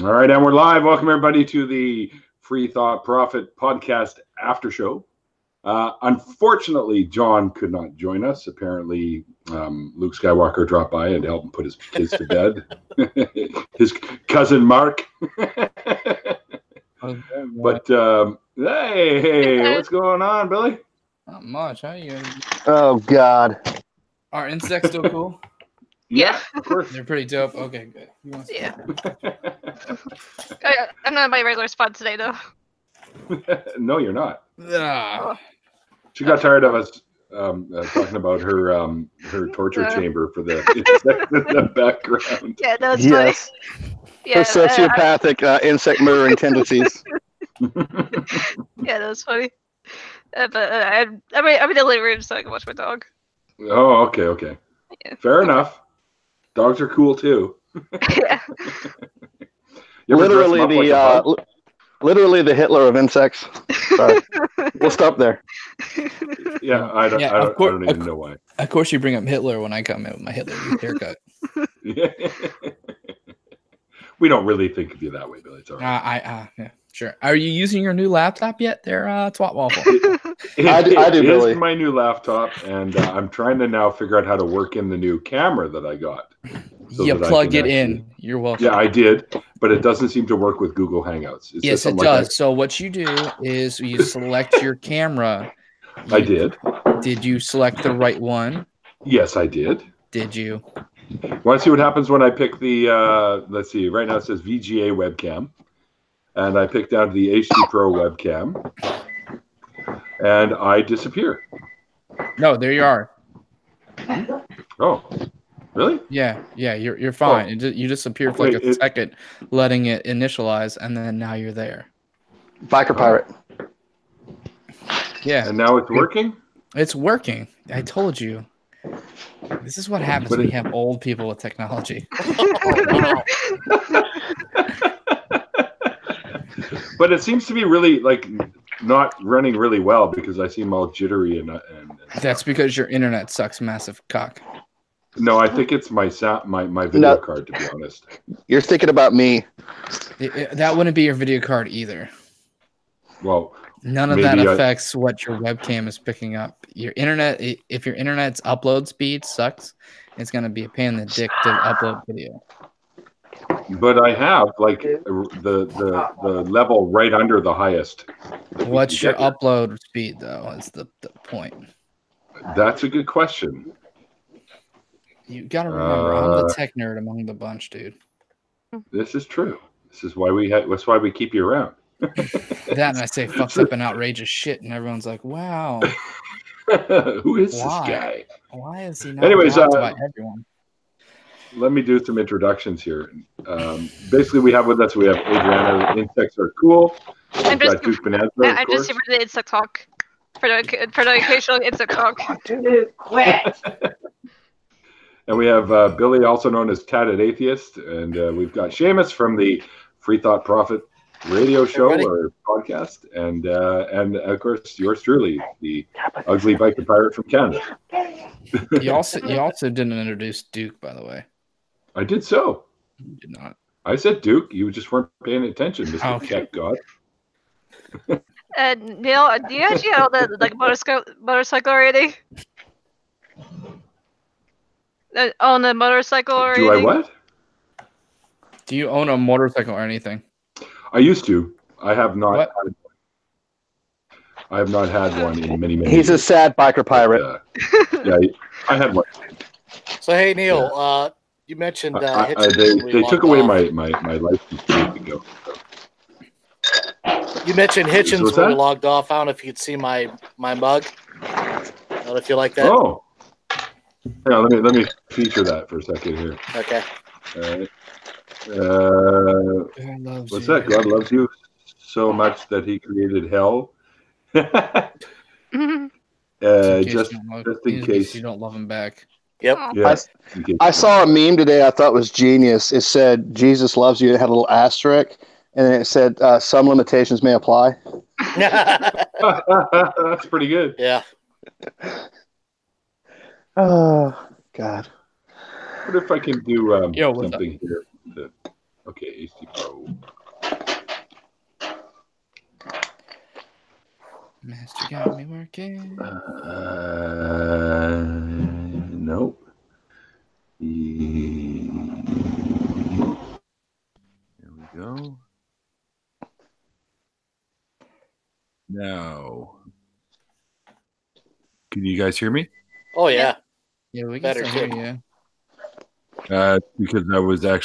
All right, and we're live. Welcome, everybody, to the Free Thought Profit podcast after show. Unfortunately, John could not join us. Apparently, Luke Skywalker dropped by and helped him put his kids to bed. His cousin Mark. But hey, what's going on, Billy? Not much. How you guys? Oh God. Are insects still cool? Yeah, of course. They're pretty dope. Okay, good. Yeah. I'm not in my regular spot today, though. No, you're not. Ah. She got tired of us talking about her torture chamber for the insect in the background. Yeah, that's Yes. funny. Yeah, Her sociopathic insect murdering tendencies. yeah, that's funny. But I'm in the living room so I can watch my dog. Oh, okay. Yeah. Fair enough. Dogs are cool too. Yeah. Literally the Hitler of insects. Sorry. We'll stop there. Yeah, I don't even know why. Of course, you bring up Hitler when I come in with my Hitler haircut. Yeah. We don't really think of you that way, Billy. It's all right. Yeah, sure. Are you using your new laptop yet? There, Twat Waffle. I do, Billy. It's my new laptop, and I'm trying to now figure out how to work in the new camera that I got. You plug it in. You're welcome. Yeah, I did, but it doesn't seem to work with Google Hangouts. Yes, it does. So what you do is you select your camera. I did. Did you select the right one? Yes, I did. Did you? Want to see what happens when I pick the, let's see, right now it says VGA webcam. And I picked out the HD Pro webcam. And I disappear. No, there you are. Oh, really? Yeah, you're fine. Oh. You disappear for like a second, letting it initialize, and then now you're there. Biker pirate. Yeah. And now it's working? It's working. I told you. This is what happens when you have old people with technology. But it seems to be really not running really well because I seem all jittery and that's because your internet sucks massive cock. No, I think it's my video card, to be honest. You're thinking about me. That wouldn't be your video card either. Well, none of that affects what your webcam is picking up. Your internet, if your internet's upload speed sucks, it's going to be a pain in the dick to upload video. But I have the level right under the highest. What's your upload speed, though? Is the point. That's a good question. You got to remember, I'm the tech nerd among the bunch, dude. This is true. This is why that's why we keep you around. That and I say fucked up and outrageous shit, and everyone's like, "Wow, who is this guy? Why is he not?" Anyways, by everyone. Let me do some introductions here. Basically, we have Adriana. Insects are cool. I'm just here for the insect talk. For the occasional insect talk. Dude, quit. And we have Billy, also known as Tatted Atheist, and we've got Seamus from the Free Thought Profit radio show or podcast, and of course yours truly, the ugly biker pirate from Canada. You also didn't introduce Duke, by the way. I did so. You did not. I said Duke. You just weren't paying attention, Mr. Cat God. Neil, do you actually own the motorcycle already? Own a motorcycle or anything? Do I what? Do you own a motorcycle or anything? I used to. I have not. I have not had one in many He's years. A sad biker pirate. Yeah, I had one. So hey Neil, you mentioned they took away my license a week ago. You mentioned Hitchens when we logged off. I don't know if you'd see my mug. I don't know if you like that. Oh, yeah. Let me feature that for a second here. Okay. All right. What's that? God loves you so much that he created hell. Just in case you don't love him back. Yep. Yeah. I saw a meme today I thought was genius. It said Jesus loves you. It had a little asterisk, and then it said some limitations may apply. That's pretty good. Yeah. Oh God. What if I can do something here? Okay, AC Pro. Master got me working. Nope. Here we go. Now, can you guys hear me? Oh yeah. Yeah, we can Better still too. hear you. Because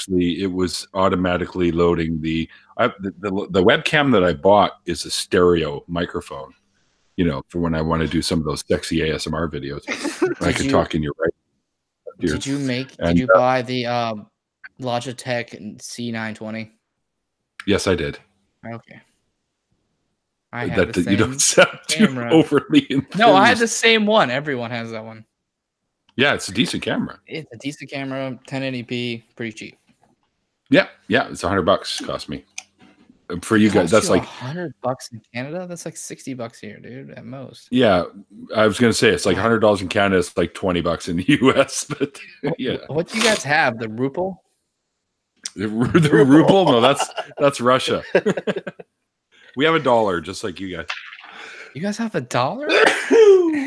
it was automatically loading the webcam that I bought is a stereo microphone, for when I want to do some of those sexy ASMR videos. I can talk in your right ear. Did you buy the Logitech C920? Yes, I did. Okay. I had the same you don't sound camera. too overly enthused. No, I had the same one. Everyone has that one. Yeah, it's a decent camera. It's a decent camera, 1080p, pretty cheap. Yeah, it's $100 cost me. For you guys, that's like $100 in Canada. That's like $60 here, dude, at most. Yeah, I was gonna say it's like $100 in Canada. It's like $20 in the US. But yeah, what do you guys have? The ruble? The ruble? No, that's Russia. We have $1, just like you guys. You guys have $1?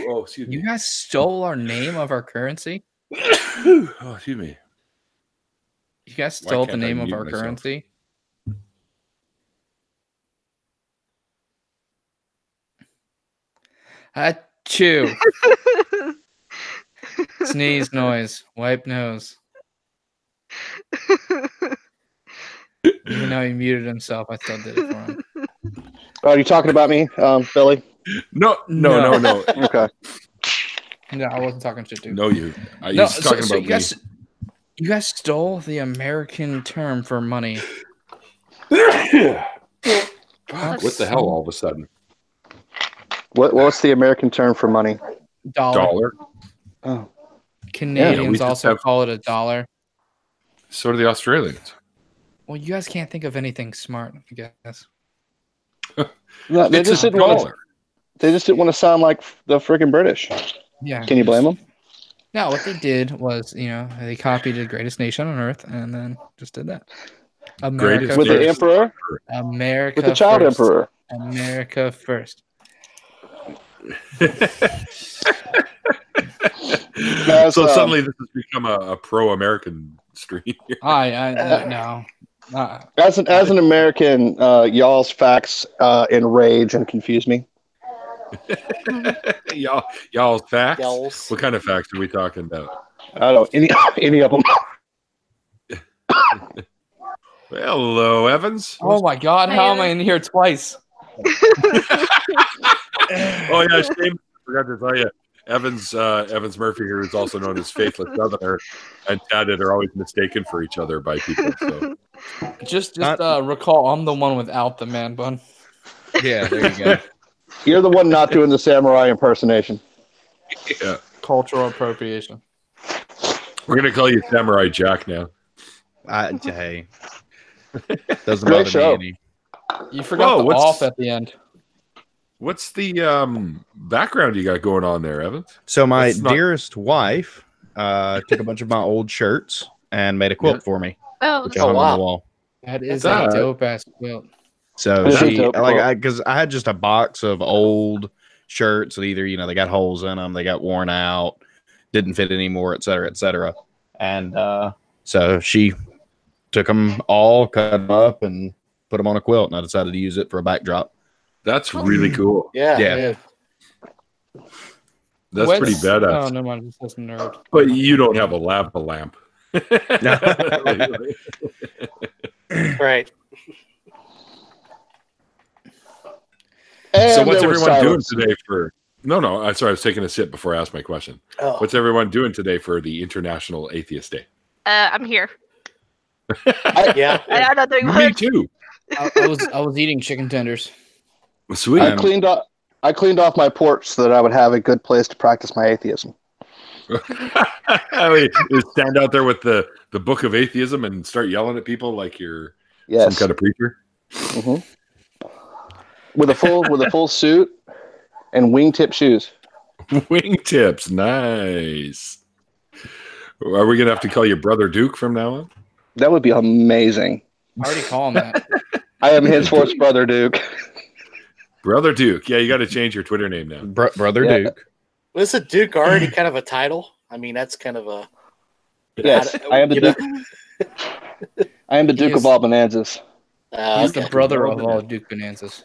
Oh, excuse me. You guys stole our name of our currency? Oh, excuse me. You guys stole the name of our currency? Achoo. Sneeze noise. Wipe nose. Even though he muted himself, I still did it for him. Are you talking about me, Billy? No. Okay. No, I wasn't talking shit, dude. No, you. He's talking about me. You guys stole the American term for money. What the hell? All of a sudden. What's the American term for money? Dollar. Oh. Canadians also call it $1. So do the Australians. Well, you guys can't think of anything smart, I guess. No, they just didn't want to sound like the freaking British. Yeah. Can you blame them? No, what they did was, they copied the greatest nation on earth and then just did that. America with the emperor? America with the child first. emperor. America first. So suddenly this has become a pro-American stream. No. As an American, y'all's facts enrage and confuse me. Y'all's facts? Y'all's. What kind of facts are we talking about? I don't know. Any of them. Hello, Evans. Oh my God! How am I in here twice? Oh yeah, shame. I forgot to tell you. Evans Murphy here is also known as Faithless Southerner, and Tadded are always mistaken for each other by people. So just recall, I'm the one without the man bun. Yeah, there you go. You're the one not doing the samurai impersonation. Yeah, cultural appropriation. We're gonna call you Samurai Jack now. Hey, doesn't bother me any. You forgot the off at the end. What's the background you got going on there, Evans? So my dearest wife took a bunch of my old shirts and made a quilt for me. Oh, which I hung on the wall. That is a dope ass quilt. So because I had just a box of old shirts that either they got holes in them, they got worn out, didn't fit anymore, et cetera, and so she took them all, cut them up, and put them on a quilt, and I decided to use it for a backdrop. That's really cool. Yeah. That's pretty badass. Oh, no, I'm just a nerd. But you don't have a lava lamp. Right. So what's everyone doing today for... No, I'm sorry. I was taking a sip before I asked my question. Oh. What's everyone doing today for the International Atheist Day? I'm here. Yeah. I'm not doing Me much. too. I was eating chicken tenders. Sweet. I cleaned off my porch so that I would have a good place to practice my atheism. You stand out there with the book of atheism and start yelling at people like you're some kind of preacher. Mm-hmm. With a full suit and wingtip shoes. Wingtips, nice. Are we gonna have to call you Brother Duke from now on? That would be amazing. already call him that. I am henceforth Brother Duke. Brother Duke. Yeah, you got to change your Twitter name now. Brother Duke. Isn't Duke already kind of a title? I mean, that's kind of a... Yes, I am the Duke. I am the Duke of all bonanzas. He's the brother of all Duke Bonanzas.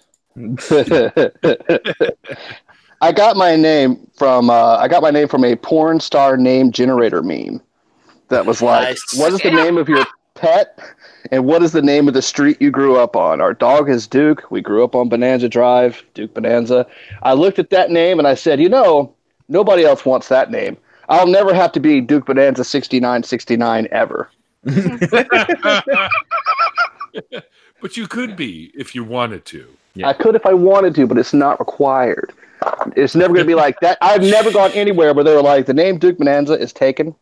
I got my name from a porn star name generator meme. That was like, what is the name of your pet, and what is the name of the street you grew up on? Our dog is Duke. We grew up on Bonanza Drive, Duke Bonanza. I looked at that name and I said, nobody else wants that name. I'll never have to be Duke Bonanza 6969 ever. But you could be if you wanted to. Yeah. I could if I wanted to, but it's not required. It's never going to be like that. I've never gone anywhere where they were like, the name Duke Bonanza is taken.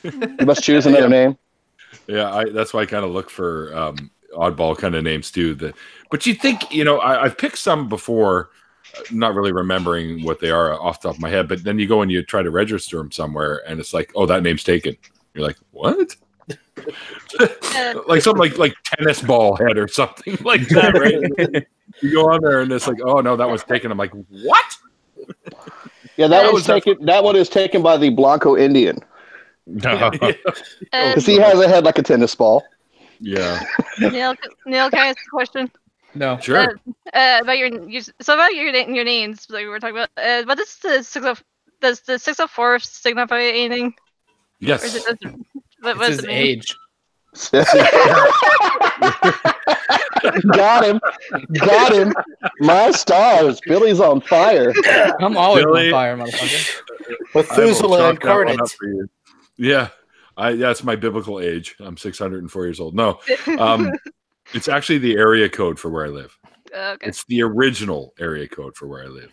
You must choose another name. Yeah, that's why I kind of look for oddball kind of names too. But you think, I've picked some before, not really remembering what they are off the top of my head, but then you go and you try to register them somewhere and it's like, oh, that name's taken. You're like, what? Like something like tennis ball head or something like that, right? You go on there and it's like, oh no, that was taken. I'm like, what? Yeah, that was taken. That one is taken by the Blanco Indian. Because he has a head like a tennis ball. Yeah. Neil, can I ask a question? No. Sure. About your names that we were talking about. What is the 60? Does the 604 signify anything? Yes. Or is it it's his age. Got him. My stars. Billy's on fire. I'm always on fire, motherfucker. Methuselah incarnate. Yeah. That's my biblical age. I'm 604 years old. No. It's actually the area code for where I live. Okay. It's the original area code for where I live.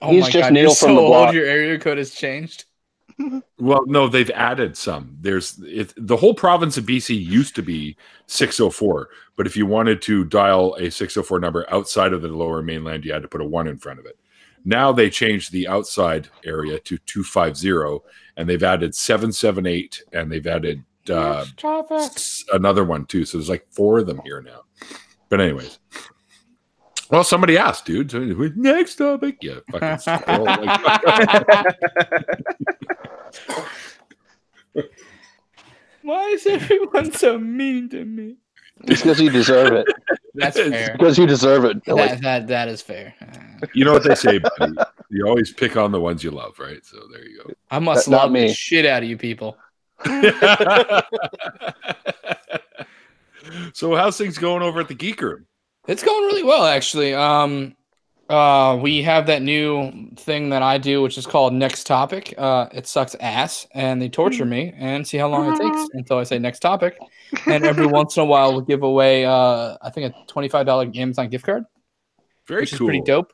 Oh He's just God, Neil from the block. Your area code has changed. Well, no, they've added some. The whole province of BC used to be 604, but if you wanted to dial a 604 number outside of the Lower Mainland, you had to put a 1 in front of it. Now they changed the outside area to 250, and they've added 778, and they've added another one too. So there's like 4 of them here now. But anyways. Well, somebody asked, dude. Next topic. Yeah, fucking squirrel. Why is everyone so mean to me? It's because you deserve it. That's fair. It's because you deserve it. That is fair. You know what they say, buddy? You always pick on the ones you love, right? So there you go. I must love the shit out of you people. So how's things going over at the Geek Room? It's going really well, actually. We have that new thing that I do, which is called Next Topic. It sucks ass, and they torture me and see how long it takes until I say next topic. And every once in a while, we'll give away, I think, a $25 Amazon gift card. Which is pretty dope.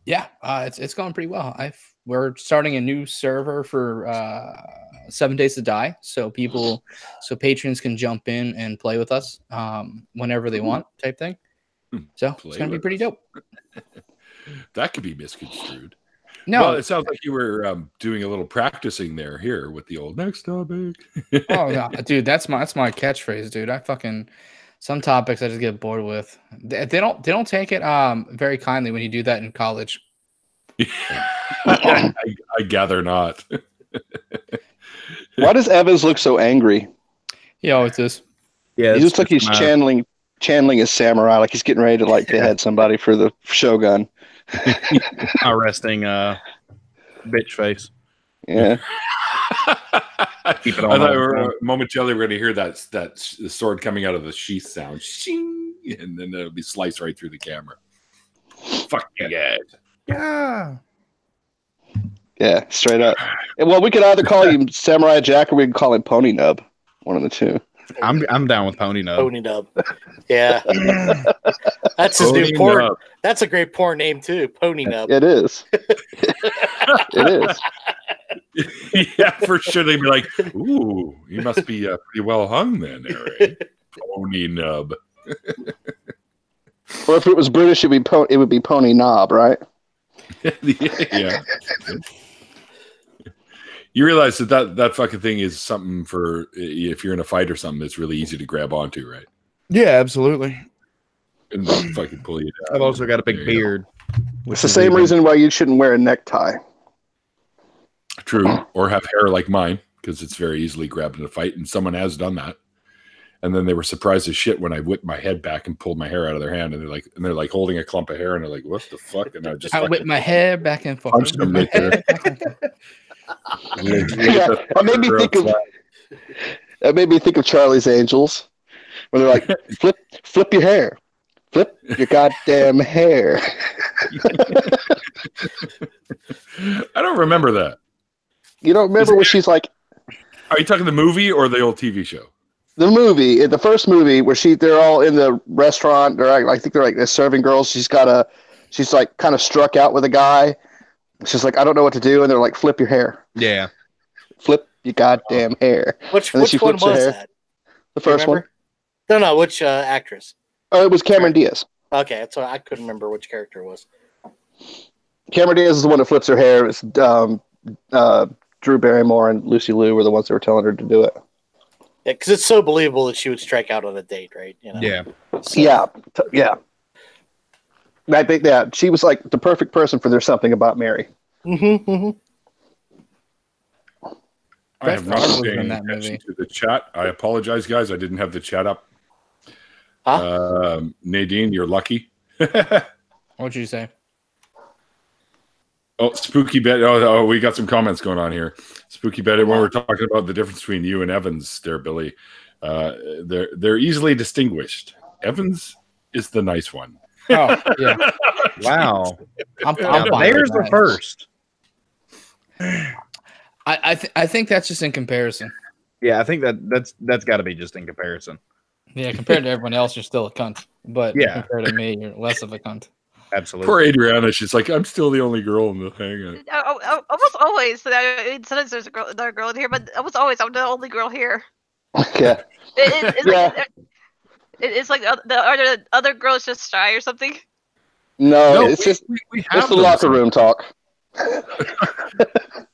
It's going pretty well. We're starting a new server for 7 Days to Die, so patrons can jump in and play with us whenever they want, type thing. So it's gonna be pretty dope. That could be misconstrued. No, well, it sounds like you were doing a little practicing here with the old next topic. Oh no, dude, that's my catchphrase, dude. Some topics I just get bored with. They don't take it very kindly when you do that in college. I gather not. Why does Evans look so angry? He always is. Yeah, he looks like he's channeling his samurai, like he's getting ready to behead somebody for the shogun. Arresting bitch face. Yeah. Keep it on. I thought momentarily we're going to hear that sword coming out of the sheath sound, shing, and then it'll be sliced right through the camera. Fuck you guys. Yeah. Yeah, straight up. Well, we could either call him Samurai Jack or we could call him Pony Nub. One of the two. I'm down with Pony Nub. Pony Nub. Yeah. That's his new porn. That's a great porn name too. Pony Nub. It is. It is. Yeah, for sure. They'd be like, "Ooh, he must be pretty well hung then, Eric." Pony Nub. Or if it was British, it would be Pony Knob, right? Yeah. You realize that fucking thing is something for if you're in a fight or something. It's really easy to grab onto, right? Yeah, absolutely. And just fucking pull you down. I've also got a big beard. It's the same reason why you shouldn't wear a necktie. True, or have hair like mine, because it's very easily grabbed in a fight, and someone has done that. And then they were surprised as shit when I whipped my head back and pulled my hair out of their hand, and they're like holding a clump of hair, and they're like, "What the fuck?" And I whipped my hair back and forth. Punched them right there. That made me think of Charlie's Angels, when they're like, "Flip your hair, flip your goddamn hair." I don't remember that. You don't remember when she's like? Are you talking the movie or the old TV show? The movie, the first movie, where they're all in the restaurant. I think they're serving girls. She's like kind of struck out with a guy. She's like, I don't know what to do, and they're like, flip your hair. Yeah, flip your goddamn hair. Which one was that? The first one. No, which actress? Oh, it was Cameron Diaz. Okay, that's what I couldn't remember which character it was. Cameron Diaz is the one that flips her hair. It's Drew Barrymore and Lucy Liu were the ones that were telling her to do it. Yeah, because it's so believable that she would strike out on a date, right? You know? Yeah. So. Yeah. I think she was like the perfect person for There's Something About Mary. I have not paying attention to the chat. I apologize, guys. I didn't have the chat up. Huh? Nadine, you're lucky. What'd you say? Oh, Spooky Bet. Oh, we got some comments going on here. Spooky Bet. When we're talking about the difference between you and Evans, there, Billy, they're easily distinguished. Evans is the nice one. Oh, yeah. Wow. I'm fine. There's the first. I think that's just in comparison. Yeah, I think that's got to be just in comparison. Yeah, compared to everyone else, you're still a cunt. But compared to me, you're less of a cunt. Absolutely. Poor Adriana. She's like, I'm still the only girl in the thing. Almost always. Sometimes there's another girl in here, but almost always I'm the only girl here. Yeah. It's like are the other girls just shy or something? No, it's just it's the locker room talk.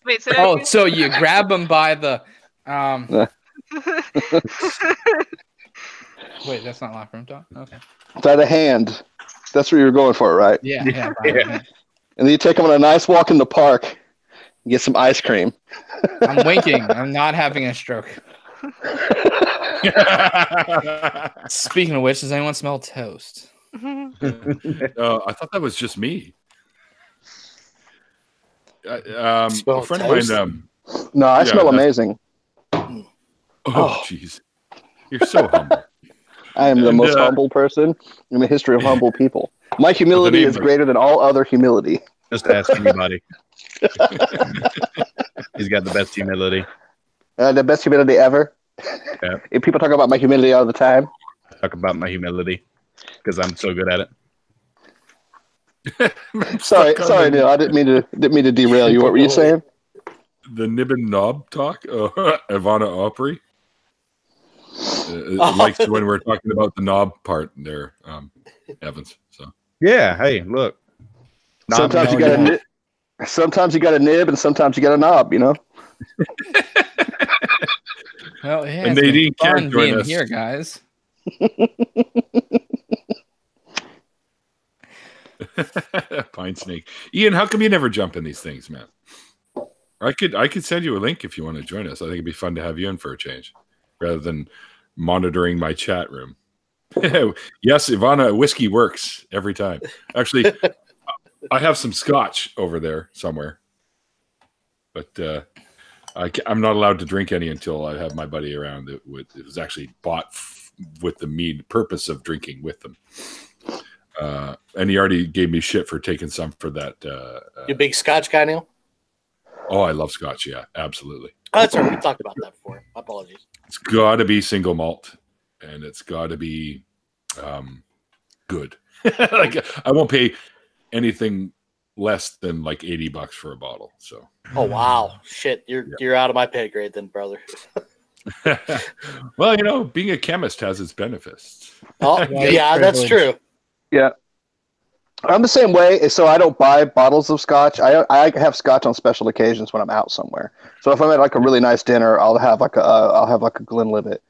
Wait, so you grab them by the Wait, that's not locker room talk. Okay. By the hand. That's what you were going for, right? Yeah. And then you take them on a nice walk in the park and get some ice cream. I'm winking. I'm not having a stroke. Speaking of which, does anyone smell toast? I thought that was just me. A friend of mine. No, I smell amazing. Oh, jeez. You're so humble. I am the most humble person in the history of humble people. My humility is greater than all other humility. Just ask anybody. He's got the best humility. The best humility ever. Yeah. If people talk about my humility all the time. Talk about my humility because I'm so good at it. sorry, Neil. I didn't mean to derail you. What were you saying? The nib and knob talk. Ivana Opry. Like when we're talking about the knob part there, Evans. So yeah, hey, look. Sometimes you got a nib, sometimes you got a nib, and sometimes you got a knob. You know. Well, yeah, and Nadine can't join us here, guys. Pine snake. Ian, how come you never jump in these things, man? I could send you a link if you want to join us. I think it'd be fun to have you in for a change, rather than monitoring my chat room. Yes, Ivana, whiskey works every time. Actually, I have some scotch over there somewhere, but I'm not allowed to drink any until I have my buddy around. It was actually bought with the purpose of drinking with them. And he already gave me shit for taking some for that. You a big scotch guy, Neil? Oh, I love scotch. Yeah, absolutely. Oh, that's right. We talked about that before. My apologies. It's got to be single malt, and it's got to be good. Like I won't pay anything less than like $80 for a bottle. So. Oh wow, shit! You're out of my pay grade then, brother. Well, being a chemist has its benefits. Oh yeah, that's true. Yeah. I'm the same way, so I don't buy bottles of scotch. I have scotch on special occasions when I'm out somewhere. So if I'm at like a really nice dinner, I'll have like a Glenlivet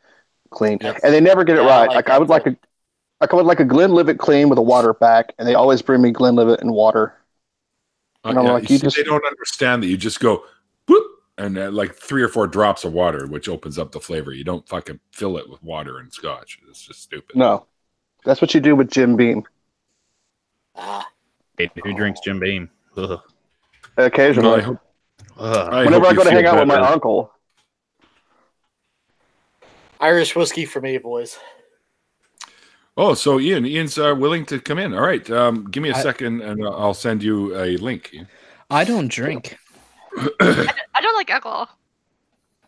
clean, and they never get it right. I would like a Glenlivet clean with a water back, and they always bring me Glenlivet and water. And I'm like, they don't understand that you just go boop and like 3 or 4 drops of water, which opens up the flavor. You don't fucking fill it with water and scotch. It's just stupid. No, that's what you do with Jim Beam. Who drinks Jim Beam? Ugh. Occasionally. Whenever I go to hang out with my uncle. Irish whiskey for me, boys. Oh, so Ian's willing to come in. All right, give me a second, and I'll send you a link. I don't drink. I don't like alcohol.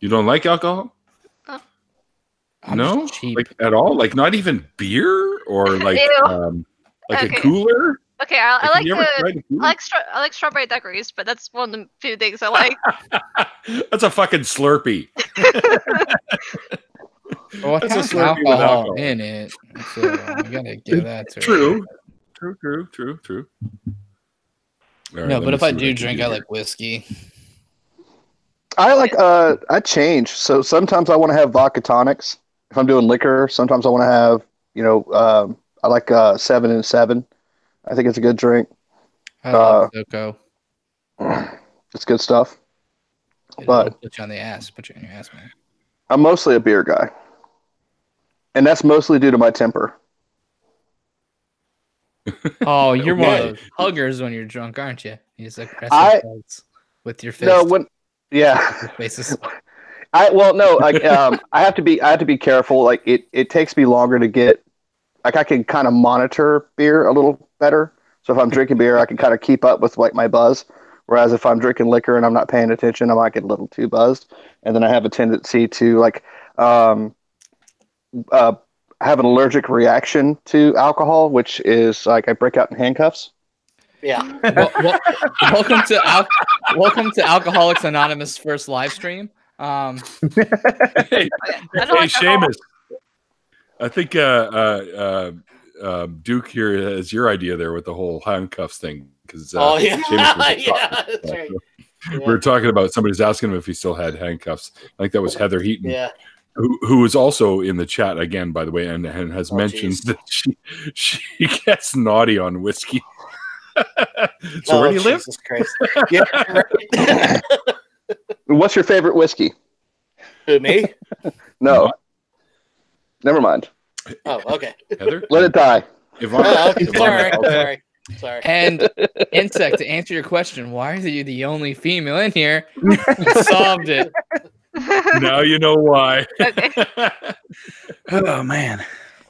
You don't like alcohol? No, like at all. Like not even beer or like a cooler. Okay, I like strawberry daiquiris, but that's one of the few things I like. That's a fucking Slurpee. Well, it has alcohol in it, so you gotta give that to True. Right, no, but if I do drink, I like whiskey. I change. So sometimes I want to have vodka tonics. If I'm doing liquor, sometimes I want to have, I like 7 and 7. I think it's a good drink. I love SoCo. It's good stuff. But put you on the ass. Put you on your ass, man. I'm mostly a beer guy. And that's mostly due to my temper. Oh, you're one of those huggers when you're drunk, aren't you? You just like press with your fist. No, faces. I have to be careful. Like it takes me longer to get. Like I can kind of monitor beer a little better. So if I'm drinking beer, I can kind of keep up with like my buzz. Whereas if I'm drinking liquor and I'm not paying attention, I might get a little too buzzed, and then I have a tendency to like have an allergic reaction to alcohol, which is like I break out in handcuffs. Yeah. Welcome to Alcoholics Anonymous first live stream. Hey, Seamus. I think Duke here has your idea there with the whole handcuffs thing. That's right. We were talking about somebody's asking him if he still had handcuffs. I think that was Heather Heaton. Yeah. Who is also in the chat again, by the way, and has mentioned that she gets naughty on whiskey. So where do you live? Jesus Christ. Yeah, right. What's your favorite whiskey? Who, me? No. Never mind. Oh, okay. Heather? Let it die. Sorry. And Insect, to answer your question, why are you the only female in here? Solved it. Now you know why. Okay. Oh man,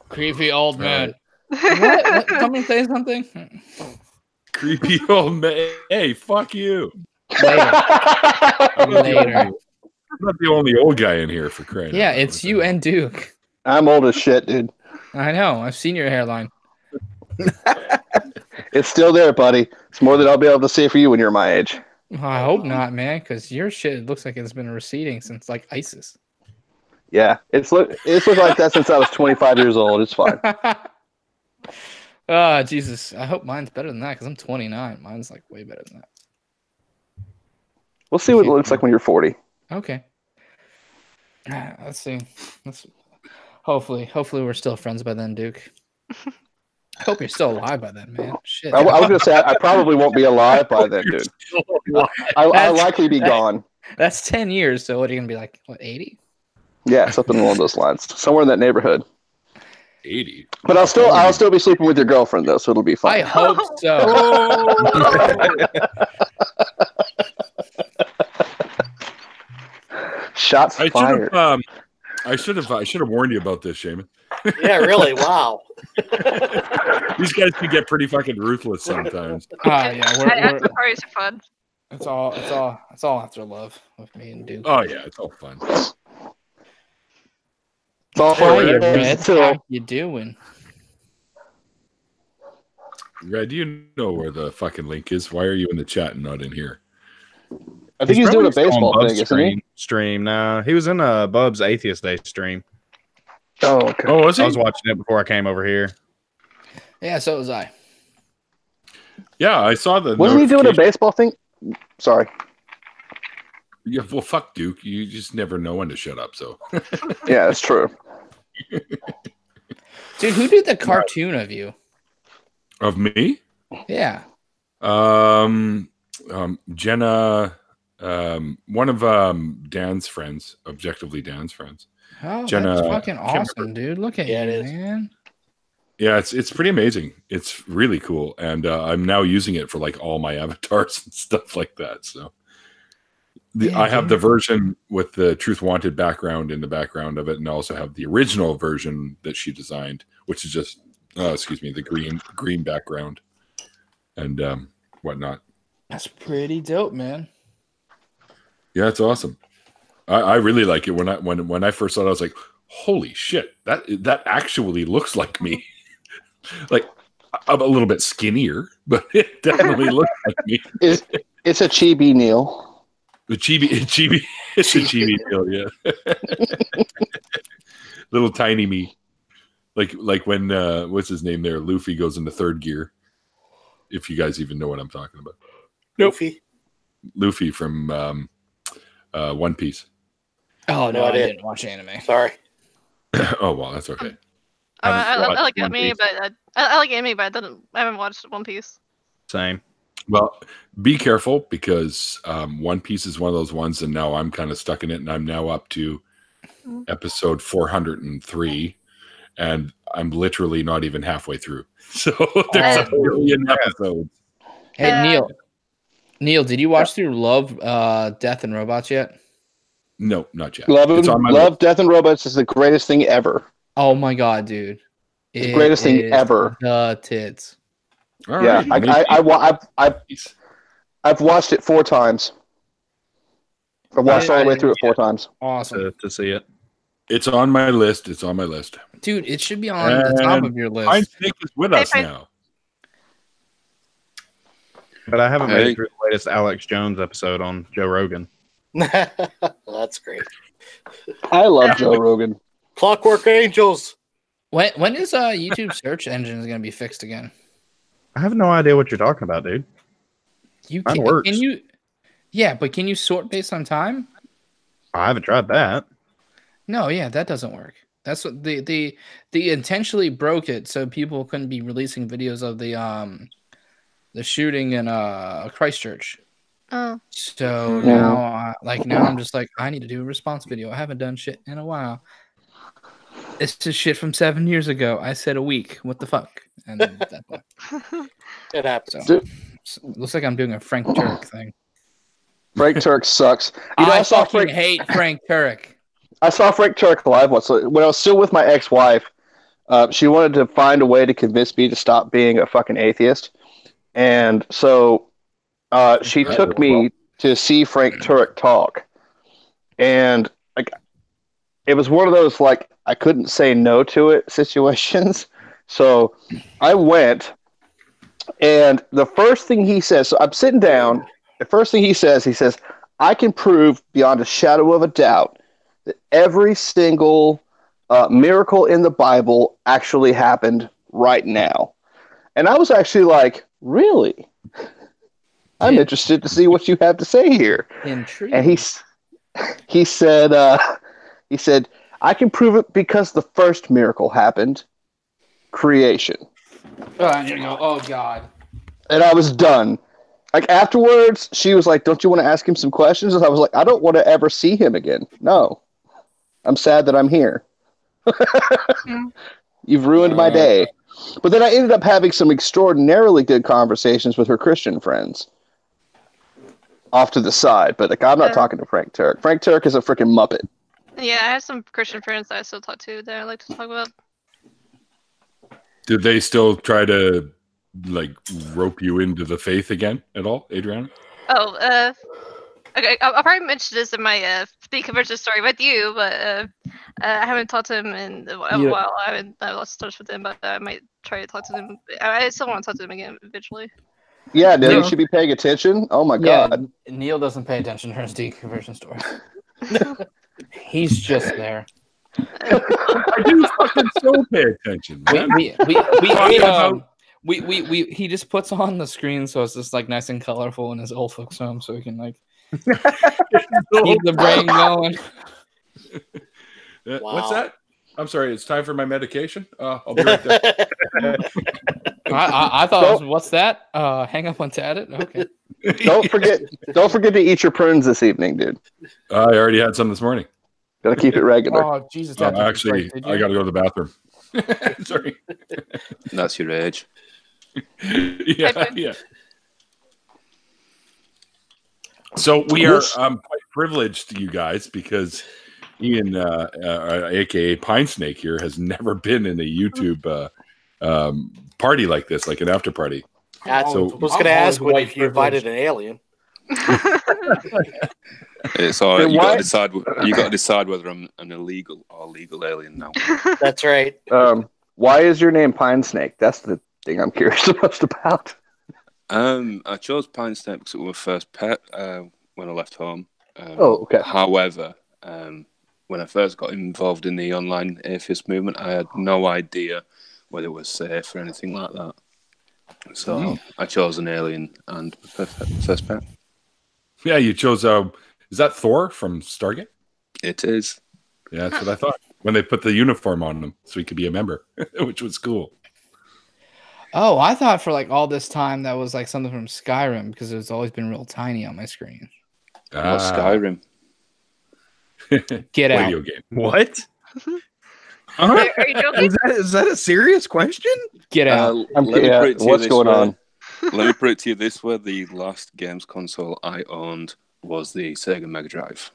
creepy old man. What? Somebody say something. Creepy old man. Hey, fuck you. Later. I'm not the only old guy in here for crying. Yeah, it's you and Duke. I'm old as shit, dude. I know. I've seen your hairline. It's still there, buddy. It's more than I'll be able to see for you when you're my age. I hope not, man, because your shit looks like it's been receding since like ISIS. Yeah, it's looked like that since I was 25 years old. It's fine. Jesus. I hope mine's better than that because I'm 29. Mine's like way better than that. We'll see what it looks like when you're 40. Okay. Let's see. Hopefully we're still friends by then, Duke. I hope you're still alive by then, man. Shit. I was going to say, I probably won't be alive by then, dude. I'll likely be gone. That's 10 years, so what are you going to be like, 80? Yeah, something along those lines. Somewhere in that neighborhood. 80? But I'll still be sleeping with your girlfriend, though, so it'll be fine. I hope so. Shots fired. I should have warned you about this, Seamus. Yeah, really. Wow. These guys can get pretty fucking ruthless sometimes. After parties are fun. It's all after love with me and Duke. Oh yeah, it's all fun. Red, how you doing? Red, you know where the fucking link is. Why are you in the chat and not in here? I think he's doing a baseball thing, isn't he? Stream. No, he was in Bub's Atheist Day stream. Oh, okay. Oh, was he? I was watching it before I came over here. Yeah, so was I. Yeah, I saw the. Wasn't he doing a baseball thing? Sorry. Yeah, well, fuck Duke. You just never know when to shut up. So. Yeah, that's true. Dude, who did the cartoon of you? Of me? Yeah. Jenna, one of Dan's friends, objectively Dan's friends. Oh, Jenna, that's fucking awesome, dude. Look at you, man. Yeah, it's pretty amazing. It's really cool, and I'm now using it for like all my avatars and stuff like that. So, I have the version with the Truth Wanted background in the background of it, and I also have the original version that she designed, which is just, the green background and whatnot. That's pretty dope, man. Yeah, it's awesome. I really like it. When I first saw it, I was like, "Holy shit! That actually looks like me." Like, I'm a little bit skinnier, but it definitely looks like me. It's a chibi, Neil. It's a chibi Neil, yeah. Little tiny me. Like when what's his name there? Luffy goes into third gear. If you guys even know what I'm talking about. Luffy from One Piece. Oh no, I didn't watch anime. Sorry. Oh well, that's okay. I like anime, but I like anime, but I haven't watched One Piece. Same. Well, be careful because One Piece is one of those ones, and now I'm kind of stuck in it, and I'm now up to episode 403, and I'm literally not even halfway through. So there's a billion episodes. Hey, Neil, did you watch through Love, Death, and Robots yet? No, not yet. Love, Death, and Robots is the greatest thing ever. Oh my god, dude! It's the greatest thing ever. The tits. All yeah, right. I've watched it 4 times. I've watched all the way through it 4 times. Awesome to see it. It's on my list. Dude, it should be on the top of your list. Pine Snake is with us now. But I haven't made it through the latest Alex Jones episode on Joe Rogan. That's great. I love Joe Rogan. Clockwork Angels. When is YouTube search engine going to be fixed again? I have no idea what you're talking about, dude. Can you? Yeah, but can you sort based on time? I haven't tried that. No, yeah, that doesn't work. That's what they intentionally broke it so people couldn't be releasing videos of the shooting in Christchurch. Oh. So now I'm just like, I need to do a response video. I haven't done shit in a while. It's just shit from 7 years ago. I said a week. What the fuck? And It happens. So, looks like I'm doing a Frank Turek thing. Frank Turek sucks. I fucking hate Frank Turek. I saw Frank Turek live once when I was still with my ex-wife. She wanted to find a way to convince me to stop being a fucking atheist, and so she took me to see Frank Turek talk, and like it was one of those like I couldn't say no to it situations. So I went, and the first thing he says, so I'm sitting down. The first thing he says, I can prove beyond a shadow of a doubt that every single miracle in the Bible actually happened right now. And I was actually like, really? I'm interested to see what you have to say here. Intriguing. And he said, I can prove it because the first miracle happened, creation. Oh, God. And I was done. Like, afterwards, she was like, don't you want to ask him some questions? And I was like, I don't want to ever see him again. No. I'm sad that I'm here. You've ruined my day. But then I ended up having some extraordinarily good conversations with her Christian friends. Off to the side. But like, I'm not talking to Frank Turek. Frank Turek is a freaking Muppet. Yeah, I have some Christian friends that I still talk to that I like to talk about. Did they still try to like rope you into the faith again at all, Adriana? Oh, okay. I'll probably mention this in my speak conversion story with you, but I haven't talked to him in a while. I lost touch with him, but I might try to talk to him. I still want to talk to him again eventually. Yeah, Neil, you should be paying attention. Oh my God. Neil doesn't pay attention to his deconversion story. He's just there. I do fucking so pay attention. he just puts on the screen so it's just like nice and colorful in his old folks home, so he can like keep the brain going. Wow. What's that? I'm sorry. It's time for my medication. I'll be right there. I thought it was, what's that? Hang up on Tadit. Okay. Don't forget to eat your prunes this evening, dude. I already had some this morning. Gotta keep it regular. Oh Jesus! Actually, I got to go to the bathroom. Sorry. That's your age. Yeah. So we are quite privileged, you guys, because Ian, aka Pine Snake, here has never been in a YouTube party like this, like an after party. So I was going to ask if you invited an alien. It's all right. You got to decide whether I'm an illegal or legal alien now. That's right. Why is your name Pine Snake? That's the thing I'm curious about. I chose Pine Snake because it was my first pet when I left home. Okay. However, when I first got involved in the online atheist movement, I had no idea whether it was safe or anything like that. So I chose an alien and first pet. Yeah, you chose. Is that Thor from Stargate? It is. Yeah, that's what I thought when they put the uniform on him, so he could be a member, which was cool. Oh, I thought for like all this time that was like something from Skyrim because it's always been real tiny on my screen. Skyrim. Get out. Video game. What? Are you joking? Is that a serious question? Get out. What's going on? Let me put it to you this way: the last games console I owned was the Sega Mega Drive.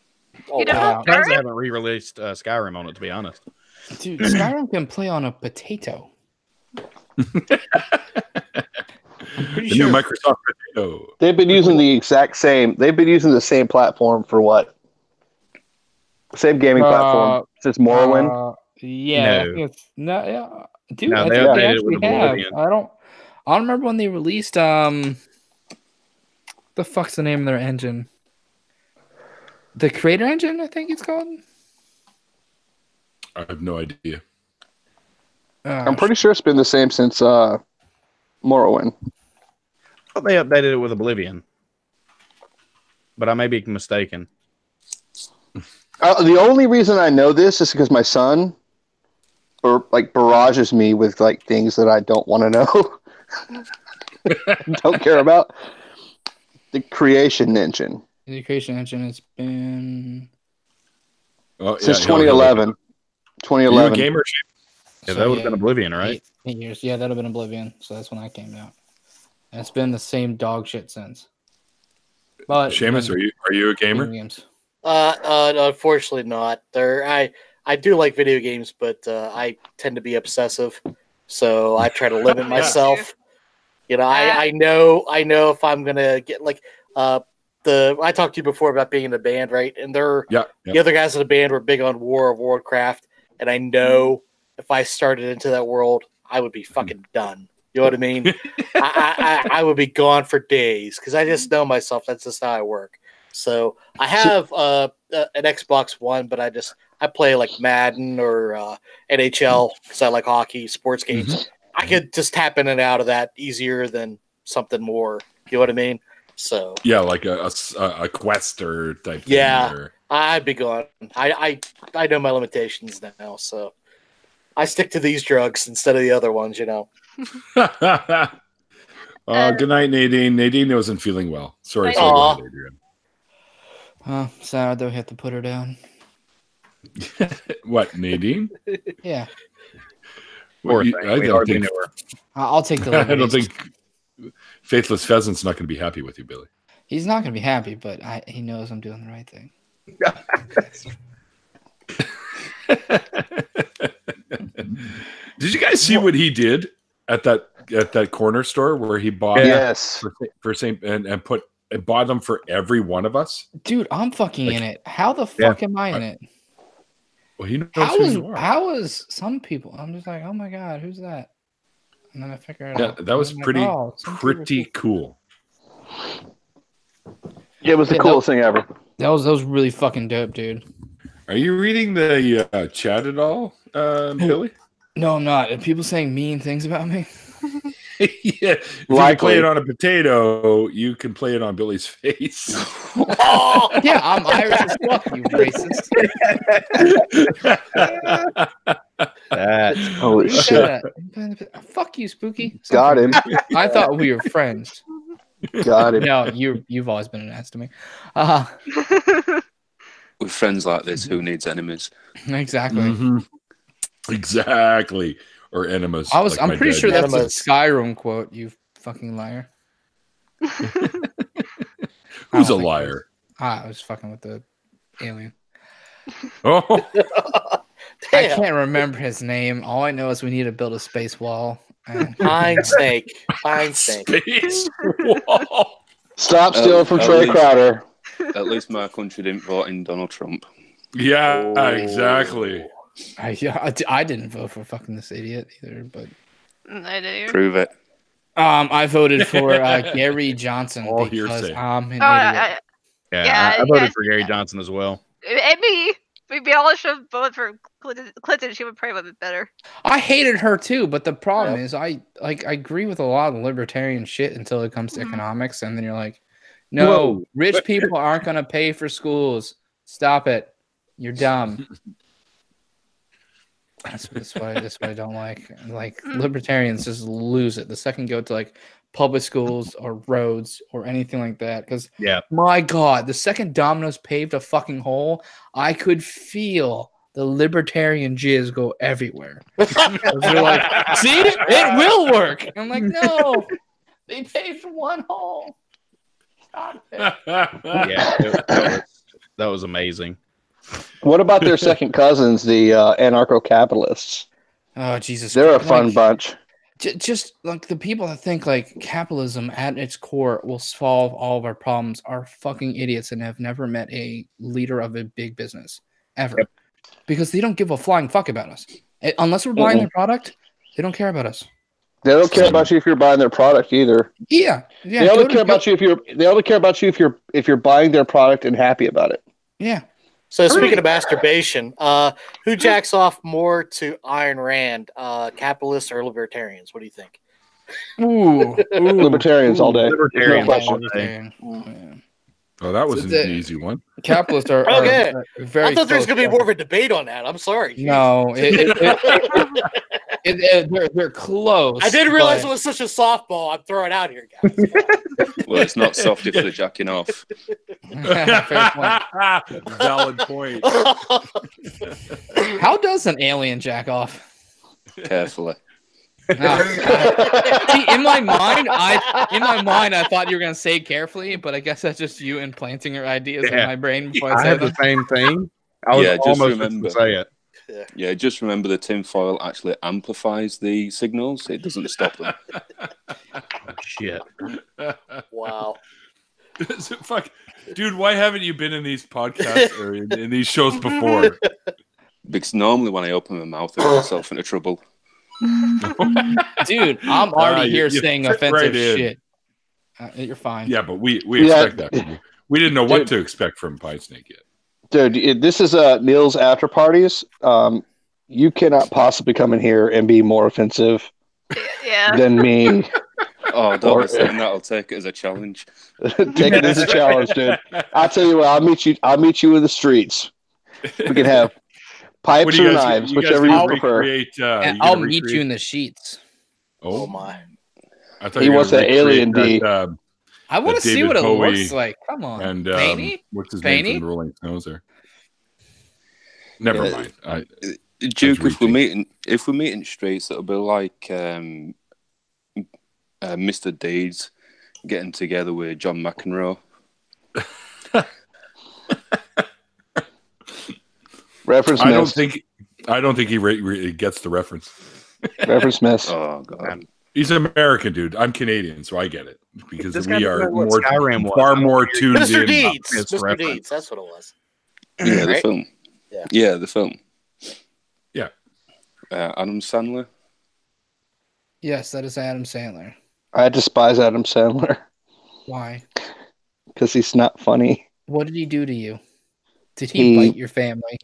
Oh, You don't wow. know? They haven't re-released Skyrim on it, to be honest. Dude, Skyrim can play on a potato. The new Microsoft Potato. They've been using the same platform for what? Same gaming platform since Morrowind. Yeah. No. Yeah. Dude, No, I they think updated they it with actually have. Oblivion. I don't remember when they released the fuck's the name of their engine? The Creator Engine, I think it's called. I have no idea. I'm pretty sure it's been the same since Morrowind. Well, they updated it with Oblivion, but I may be mistaken. The only reason I know this is because my son barrages me with like things that I don't want to know, don't care about. The Creation Engine. The Creation Engine has been since 2011. 2011. Are you a gamer? Yeah, that would have been Oblivion, right? 8 years. Yeah, that would have been Oblivion. So that's when I came out. And it's been the same dog shit since. But Seamus, are you a gamer? Games. Unfortunately not. I do like video games, but I tend to be obsessive, so I try to limit myself. You know, I know if I'm gonna get like I talked to you before about being in a band, right? And the other guys in the band were big on War of Warcraft, and I know if I started into that world, I would be fucking done. You know what I mean? I would be gone for days because I just know myself. That's just how I work. So I have an Xbox One, but I play like Madden or NHL because I like hockey, sports games. Mm-hmm. I could just tap in and out of that easier than something more. You know what I mean? So yeah, like a quest or type. Yeah, thing or... I'd be gone. I know my limitations now, so I stick to these drugs instead of the other ones. You know. Good night, Nadine. Nadine wasn't feeling well. Sorry, Adrian. Sad though. We have to put her down. What, Nadine? Yeah. Well, I don't think. I'll take the. I don't think Faithless Pheasant's not going to be happy with you, Billy. He's not going to be happy, but he knows I'm doing the right thing. Did you guys see what he did at that corner store where he bought for Saint and bought them for every one of us? Dude, I'm fucking in it. How the fuck am I in it? Well, he knows who you are. How is some people? I'm just like, oh my god, who's that? And then I figure it out. That was pretty cool. Yeah, it was the coolest thing ever. That was really fucking dope, dude. Are you reading the chat at all, Billy? No, I'm not. Are people saying mean things about me? Yeah, if you can play it on a potato, you can play it on Billy's face. Yeah, I'm Irish as fuck, you racist. Holy shit. Fuck you, Spooky. Got him. I thought we were friends. Got him. No, you've always been an ass to me. With friends like this, who needs enemies? Exactly. Mm-hmm. Exactly. Or enemas. I'm pretty sure that's a Skyrim quote, you fucking liar. Who's a liar? I was fucking with the alien. Oh. I can't remember his name. All I know is we need to build a space wall. And Pine Snake. Pine Snake. Space wall. Stop stealing from Trey Crowder. At least my country didn't vote in Donald Trump. Yeah, exactly. I didn't vote for fucking this idiot either, but I do. Prove it. I voted for Gary Johnson All because hearsay. I'm an idiot. I voted for Gary Johnson as well. And me. We all should have voted for Clinton. She would probably have been better. I hated her too, but the problem is I agree with a lot of libertarian shit until it comes to economics, and then you're like, no, rich people aren't gonna pay for schools. Stop it. You're dumb. That's what I don't like. Like libertarians just lose it the second you go to like public schools or roads or anything like that. Because my God, the second Domino's paved a fucking hole, I could feel the libertarian jizz go everywhere. They're like, see, it will work. I'm like, no, they paved one hole. Stop it. Yeah, that was amazing. What about their second cousins, the anarcho-capitalists? Oh, Jesus. They're a fun bunch. Just like the people that think like capitalism at its core will solve all of our problems are fucking idiots and have never met a leader of a big business ever. Yep. Because they don't give a flying fuck about us. Unless we're buying their product, they don't care about us. They don't care about you if you're buying their product either. Yeah. They only care about you if you're buying their product and happy about it. Yeah. So speaking of masturbation, who jacks off more to Ayn Rand, capitalists or libertarians? What do you think? Ooh. Libertarians all day. Libertarians no all day. Oh, that was an easy one. Capitalists are okay. Very I thought there was going to be more of a debate on that. I'm sorry. No, they're close. I didn't realize it was such a softball. I'm throwing out here, guys. Well, it's not soft if they're jacking off. Fair point. Valid point. How does an alien jack off? Carefully. See, in my mind, I thought you were gonna say carefully, but I guess that's just you implanting your ideas in my brain before I had say the same thing. I was almost going to say it. Yeah, just remember the tinfoil actually amplifies the signals. It doesn't stop them. Oh, shit. Wow. Fuck, dude, why haven't you been in these podcasts or in these shows before? Because normally when I open my mouth, I get myself into trouble. Dude, I'm already here saying offensive shit. You're fine. Yeah, but we expect that from you. We didn't know what to expect from Pie Snake yet. Dude, this is Neil's after parties. You cannot possibly come in here and be more offensive than me. Oh, don't be saying that. I'll take it as a challenge. Take it as a challenge, dude. I'll tell you what. I'll meet you in the streets. We can have pipes or knives, whichever you prefer. And I'll meet you in the sheets. Oh my! I thought he wants that alien D. I want to see what it looks like. Come on, and what's his name from the Rolling Stones there? Never mind. Duke, if we're meeting streets, it'll be like Mr. Deeds getting together with John McEnroe. Reference miss. I don't think he gets the reference. Reference miss. Oh God. He's American, dude. I'm Canadian, so I get it because we are far more tuned in. Mr. Deeds. Mr. Deeds. That's what it was. Yeah, the film. Yeah, the film. Yeah. Adam Sandler. Yes, that is Adam Sandler. I despise Adam Sandler. Why? Because he's not funny. What did he do to you? Did he bite your family?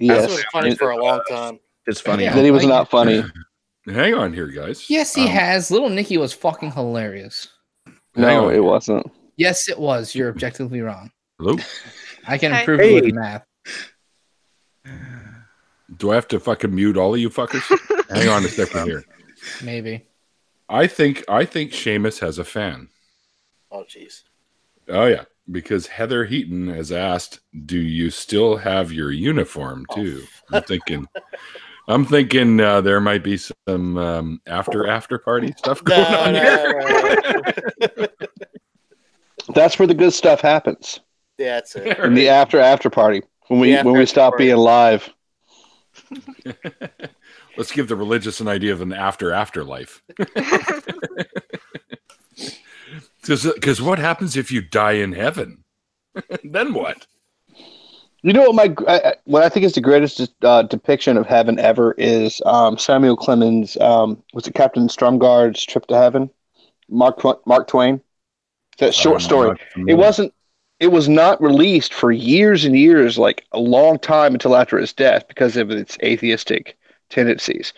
Yes. That's been funny for a long time. It's funny. That he was not funny. Hang on here, guys. Yes, he has. Little Nicky was fucking hilarious. No, it wasn't. Yes, it was. You're objectively wrong. Hello? I can improve it with math. Do I have to fucking mute all of you fuckers? Hang on a second here. Maybe. I think Seamus has a fan. Oh, jeez. Oh, yeah. Because Heather Heaton has asked, do you still have your uniform, too? I'm thinking there might be some after party stuff going on here. That's where the good stuff happens. Yeah, that's it. In the after party. When we stop being live. Let's give the religious an idea of an afterlife. Because what happens if you die in heaven? Then what? You know what I think is the greatest depiction of heaven ever is Samuel Clemens. Was it Captain Stromgaard's Trip to Heaven? Mark Twain. That short story. It was not released for years and years, like a long time until after his death, because of its atheistic tendencies.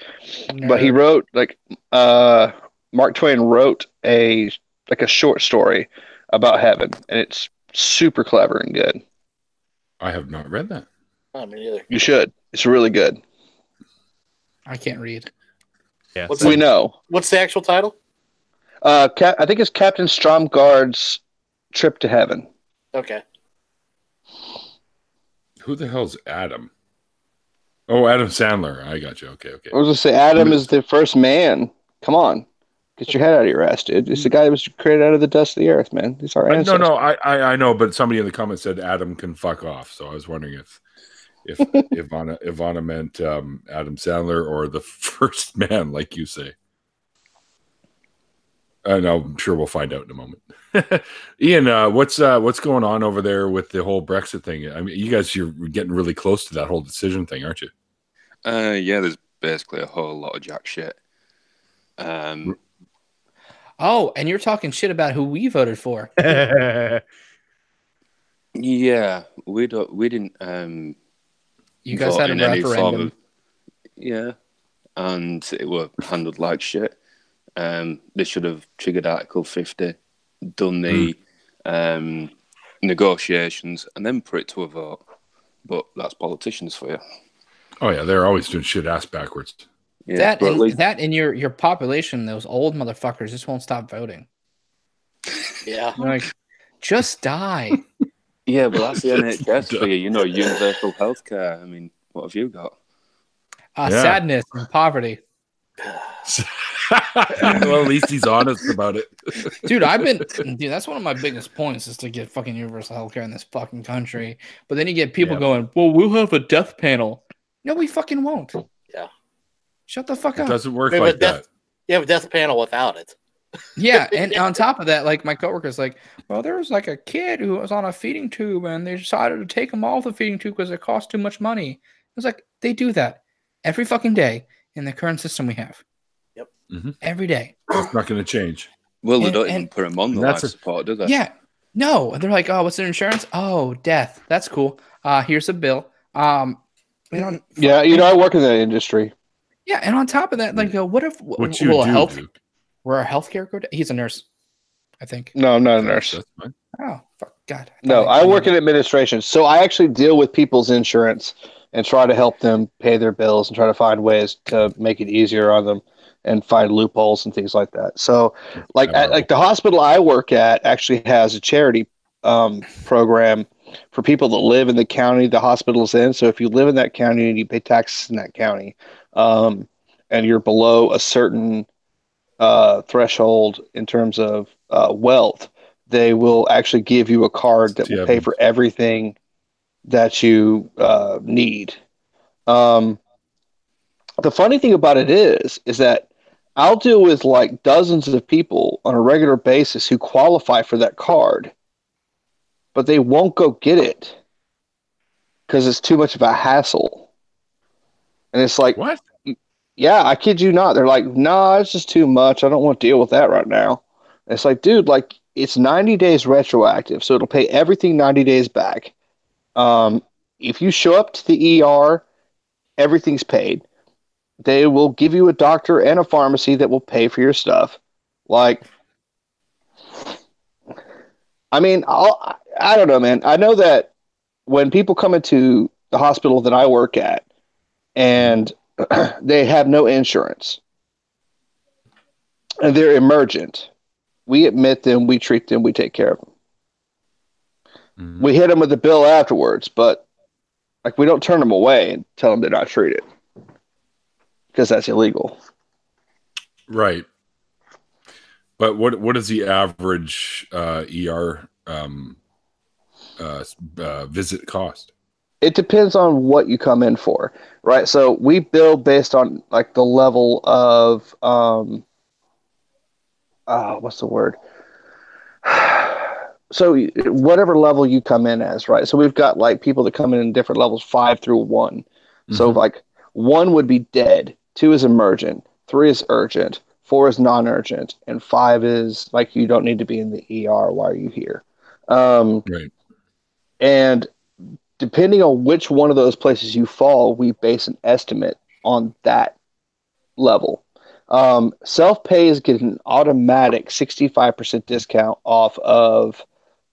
No. But he wrote Mark Twain wrote a short story about heaven, and it's super clever and good. I have not read that. Oh, me neither. You should. It's really good. I can't read. Yeah, What's the actual title? I think it's Captain Stromgaard's Trip to Heaven. Okay. Who the hell's Adam? Oh, Adam Sandler. I got you. Okay. I was going to say, Adam is the first man. Come on. Get your head out of your ass, dude. It's the guy that was created out of the dust of the earth, man. He's our ancestor. No, I know, but somebody in the comments said Adam can fuck off. So I was wondering if Ivana meant Adam Sandler or the first man, like you say. No, I'm sure we'll find out in a moment. Ian, what's going on over there with the whole Brexit thing? I mean, you're getting really close to that whole decision thing, aren't you? Yeah, there's basically a whole lot of jack shit. Oh, and you're talking shit about who we voted for. Yeah, we didn't. You guys had a referendum. Yeah, and it were handled like shit. They should have triggered Article 50, done the negotiations, and then put it to a vote. But that's politicians for you. Oh yeah, they're always doing shit ass backwards. Yeah, that in your population, those old motherfuckers just won't stop voting. Yeah, like just die. Yeah, but that's the NHS for you. You know, universal healthcare. I mean, what have you got? Sadness and poverty. Well, at least he's honest about it. Dude, that's one of my biggest points is to get fucking universal healthcare in this fucking country. But then you get people going, well, we'll have a death panel. No, we fucking won't. Yeah. Shut the fuck up. It doesn't work like that. You have a death panel without it. Yeah, and on top of that, like my coworker's like, well, there was like a kid who was on a feeding tube and they decided to take him off the feeding tube because it cost too much money. I was like, they do that every fucking day in the current system we have. Yep. Mm-hmm. Every day. It's not going to change. Well, they don't even put him on the life support, do they? Yeah. No. They're like, oh, what's their insurance? Oh, death. That's cool. Here's a bill. I work in that industry. Yeah, and on top of that, like, what if will our healthcare go down? He's a nurse, I think. No, I'm not a nurse. That's fine. Oh, fuck, God. No, I work in administration, so I actually deal with people's insurance and try to help them pay their bills and try to find ways to make it easier on them and find loopholes and things like that. So, like the hospital I work at actually has a charity program for people that live in the county the hospital's in. So if you live in that county and you pay taxes in that county, and you're below a certain threshold in terms of wealth, they will actually give you a card that will pay for everything that you need. The funny thing about it is that I'll deal with like dozens of people on a regular basis who qualify for that card, but they won't go get it because it's too much of a hassle. And it's like, what? Yeah, I kid you not. They're like, nah, it's just too much. I don't want to deal with that right now. And it's like, dude, like it's 90 days retroactive, so it'll pay everything 90 days back. If you show up to the ER, everything's paid. they will give you a doctor and a pharmacy that will pay for your stuff. Like, I mean, I don't know, man. I know that when people come into the hospital that I work at and they have no insurance and they're emergent, we admit them, we treat them, we take care of them. We hit them with the bill afterwards, but like we don't turn them away and tell them they're not treated because that's illegal. Right. But what is the average ER visit cost? It depends on what you come in for, right? So we bill based on like the level of what's the word? So whatever level you come in as, right? So we've got like people that come in different levels, 5 through 1. Mm-hmm. So like 1 would be dead, 2 is emergent, 3 is urgent, 4 is non-urgent, and 5 is like you don't need to be in the ER. Why are you here? Right. And depending on which one of those places you fall, we base an estimate on that level. Self-pay is getting an automatic 65% discount off of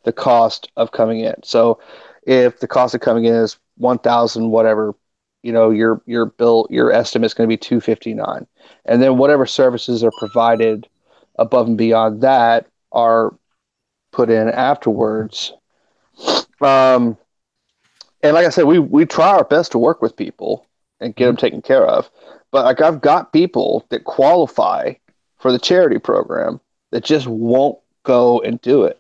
the cost of coming in. So if the cost of coming in is $1,000, whatever, you know, your bill, your estimate is going to be $259, and then whatever services are provided above and beyond that are put in afterwards. And like I said, we try our best to work with people and get them taken care of. But like I've got people that qualify for the charity program that just won't go and do it.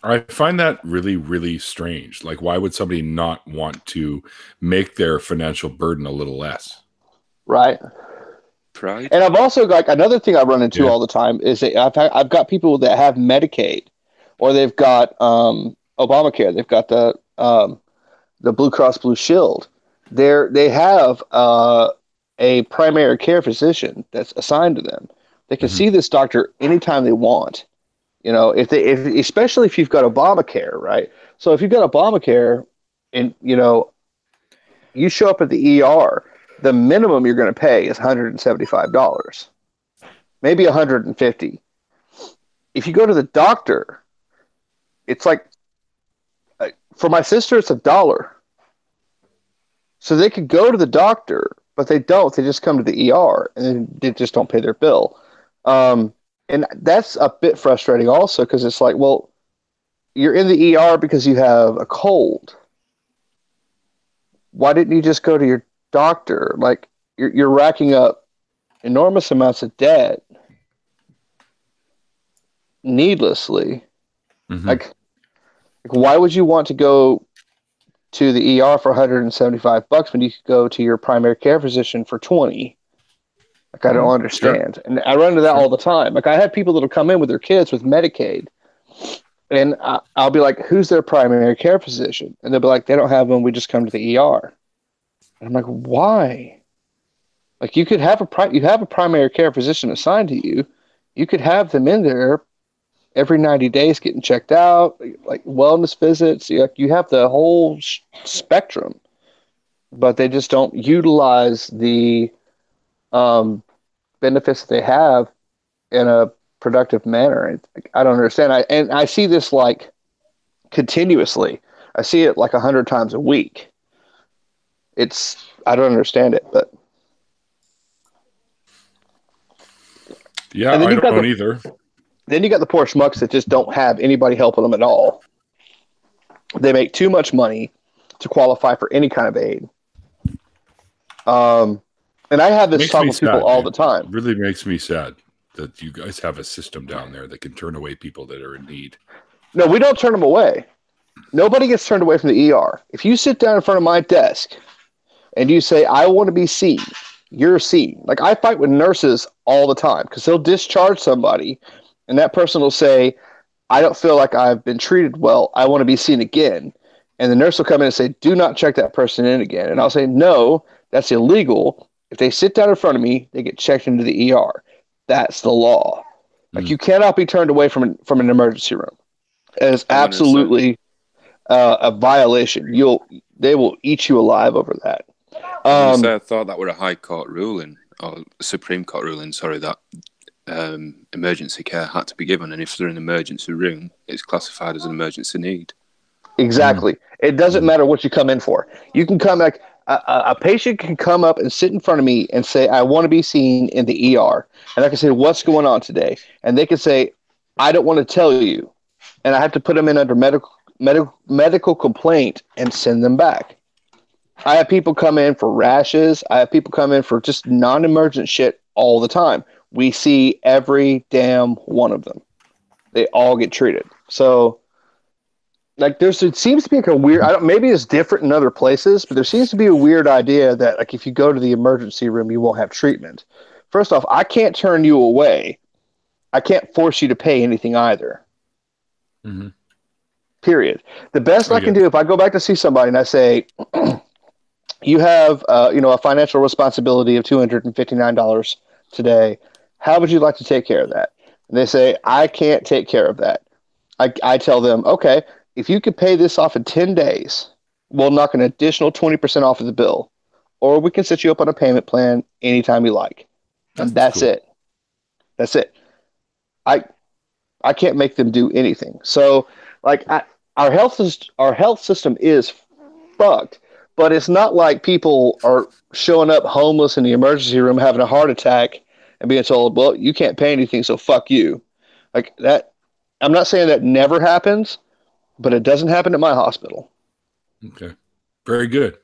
I find that really, really strange. Like, why would somebody not want to make their financial burden a little less? Right. Pride. And I've also got another thing I run into all the time is that I've got people that have Medicaid or they've got Obamacare. They've got the Blue Cross Blue Shield. They have a primary care physician that's assigned to them. They can see this doctor anytime they want. You know, especially if you've got Obamacare, right? So if you've got Obamacare and, you know, you show up at the ER, the minimum you're going to pay is $175, maybe $150. If you go to the doctor, it's like, for my sister, it's $1. So they could go to the doctor, but they don't. They just come to the ER and they just don't pay their bill. And that's a bit frustrating also because it's like, well, you're in the ER because you have a cold. Why didn't you just go to your doctor? Like, you're racking up enormous amounts of debt needlessly. Like, why would you want to go to the ER for $175 when you could go to your primary care physician for $20? Like, I don't understand. Sure. And I run into that all the time. Like, I have people that'll come in with their kids with Medicaid, and I'll be like, who's their primary care physician? And they'll be like, they don't have one. We just come to the ER. And I'm like, why? Like, you could have a primary care physician assigned to you. You could have them in there every 90 days getting checked out, like wellness visits. You have the whole spectrum, but they just don't utilize the benefits that they have in a productive manner. I don't understand. I see this like continuously. I see it like 100 times a week. I don't understand it, but yeah, I don't either. Then you got the poor schmucks that just don't have anybody helping them at all. They make too much money to qualify for any kind of aid. And I have this talk with people all the time. It really makes me sad that you guys have a system down there that can turn away people that are in need. No, we don't turn them away. Nobody gets turned away from the ER. If you sit down in front of my desk and you say, I want to be seen, you're seen. Like, I fight with nurses all the time because they'll discharge somebody and that person will say, I don't feel like I've been treated well. I want to be seen again. And the nurse will come in and say, do not check that person in again. And I'll say, no, that's illegal. If they sit down in front of me, they get checked into the ER. That's the law. Like, you cannot be turned away from an emergency room. It is absolutely a violation. They will eat you alive over that. I thought that were a High Court ruling, or Supreme Court ruling, sorry, that emergency care had to be given, and if they're in an emergency room, it's classified as an emergency need. Exactly. It doesn't matter what you come in for. You can come like a patient can come up and sit in front of me and say, I want to be seen in the ER. And I can say, what's going on today? And they can say, I don't want to tell you. And I have to put them in under medical complaint and send them back. I have people come in for rashes. I have people come in for just non-emergent shit all the time. We see every damn one of them. They all get treated. So, like, it seems to be like a weird. Maybe it's different in other places, but there seems to be a weird idea that, like, if you go to the emergency room, you won't have treatment. First off, I can't turn you away. I can't force you to pay anything either. Mm-hmm. Period. The best I can do, if I go back to see somebody and I say, you have, a financial responsibility of $259 today. How would you like to take care of that? And they say, I can't take care of that. I tell them, okay, if you could pay this off in 10 days, we'll knock an additional 20% off of the bill. Or we can set you up on a payment plan anytime you like. And that's cool. It. That's it. I can't make them do anything. So, like, our health system is fucked. But it's not like people are showing up homeless in the emergency room having a heart attack and being told, well, you can't pay anything, so fuck you. Like that. I'm not saying that never happens, but it doesn't happen at my hospital. Okay. Very good.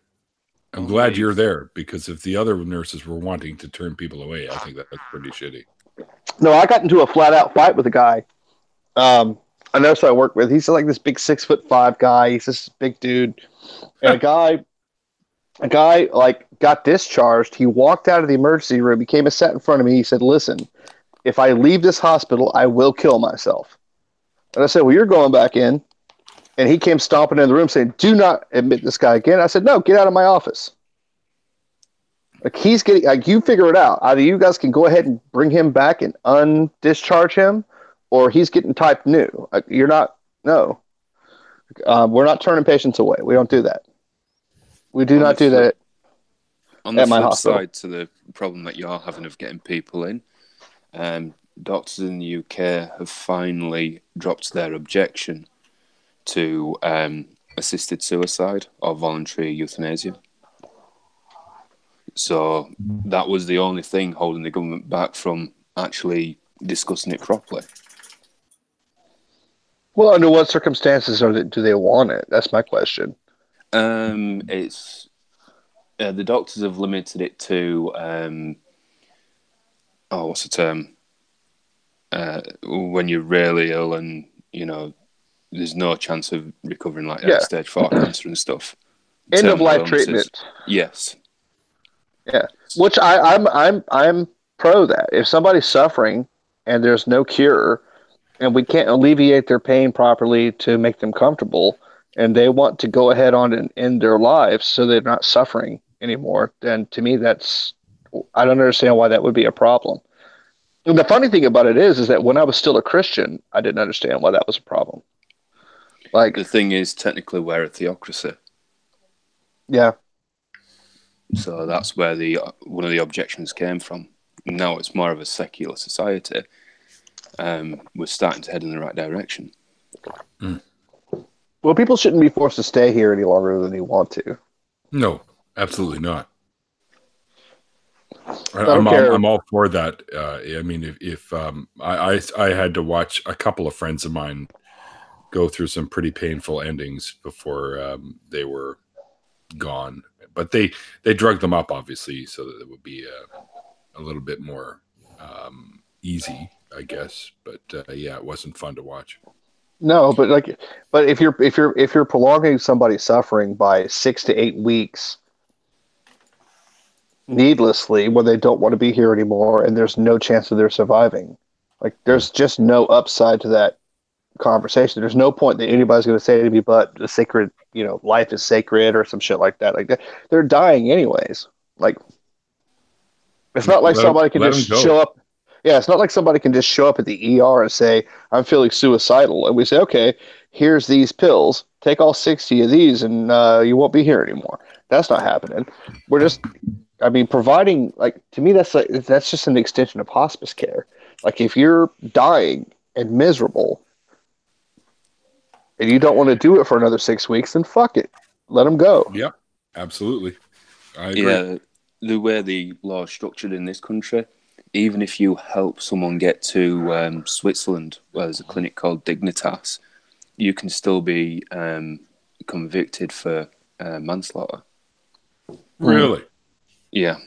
I'm glad you're there, because if the other nurses were wanting to turn people away, I think that's pretty shitty. No, I got into a flat out fight with a guy. A nurse I work with. He's like this big 6'5" guy. He's this big dude. And a guy like got discharged. He walked out of the emergency room. He came and sat in front of me. He said, listen, if I leave this hospital, I will kill myself. And I said, well, you're going back in. And he came stomping in the room saying, do not admit this guy again. I said, no, get out of my office. Like, he's getting, like, you figure it out. Either you guys can go ahead and bring him back and undischarge him, or he's getting typed new. Like, you're not, no. We're not turning patients away. We don't do that. We do not do that on the flip side to the problem that you're having of getting people in. Doctors in the UK have finally dropped their objection to assisted suicide or voluntary euthanasia. So that was the only thing holding the government back from actually discussing it properly. Well, under what circumstances do they want it? That's my question. It's the doctors have limited it to what's the term? When you're really ill and there's no chance of recovering, like stage 4 cancer and stuff. End of life treatment. Yes. Yeah, which I'm pro that. If somebody's suffering and there's no cure, and we can't alleviate their pain properly to make them comfortable, and they want to go ahead on and end their lives so they're not suffering anymore, then to me I don't understand why that would be a problem. And the funny thing about it is that when I was still a Christian, I didn't understand why that was a problem. Like, the thing is, technically we're a theocracy. Yeah. So that's where one of the objections came from. Now it's more of a secular society. We're starting to head in the right direction. Mm. Well, people shouldn't be forced to stay here any longer than they want to. No, absolutely not. I'm all for that. I mean, if I had to watch a couple of friends of mine go through some pretty painful endings before they were gone, but they drugged them up, obviously, so that it would be a little bit more easy, I guess. But yeah, it wasn't fun to watch. No, but if you're prolonging somebody's suffering by 6 to 8 weeks needlessly, when they don't want to be here anymore, and there's no chance of their surviving, like, there's just no upside to that conversation. There's no point that anybody's going to say to me, but the sacred, life is sacred or some shit like that. Like, they're dying anyways. Like, it's not like somebody can just show up. Yeah, it's not like somebody can just show up at the ER and say, I'm feeling suicidal. And we say, okay, here's these pills. Take all 60 of these and you won't be here anymore. That's not happening. We're just, I mean, providing, like, to me, that's just an extension of hospice care. Like, if you're dying and miserable and you don't want to do it for another 6 weeks, then fuck it. Let them go. Yep, absolutely. I agree. Yeah, the way the law is structured in this country, even if you help someone get to Switzerland, where there's a clinic called Dignitas, you can still be convicted for manslaughter. Really? Yeah,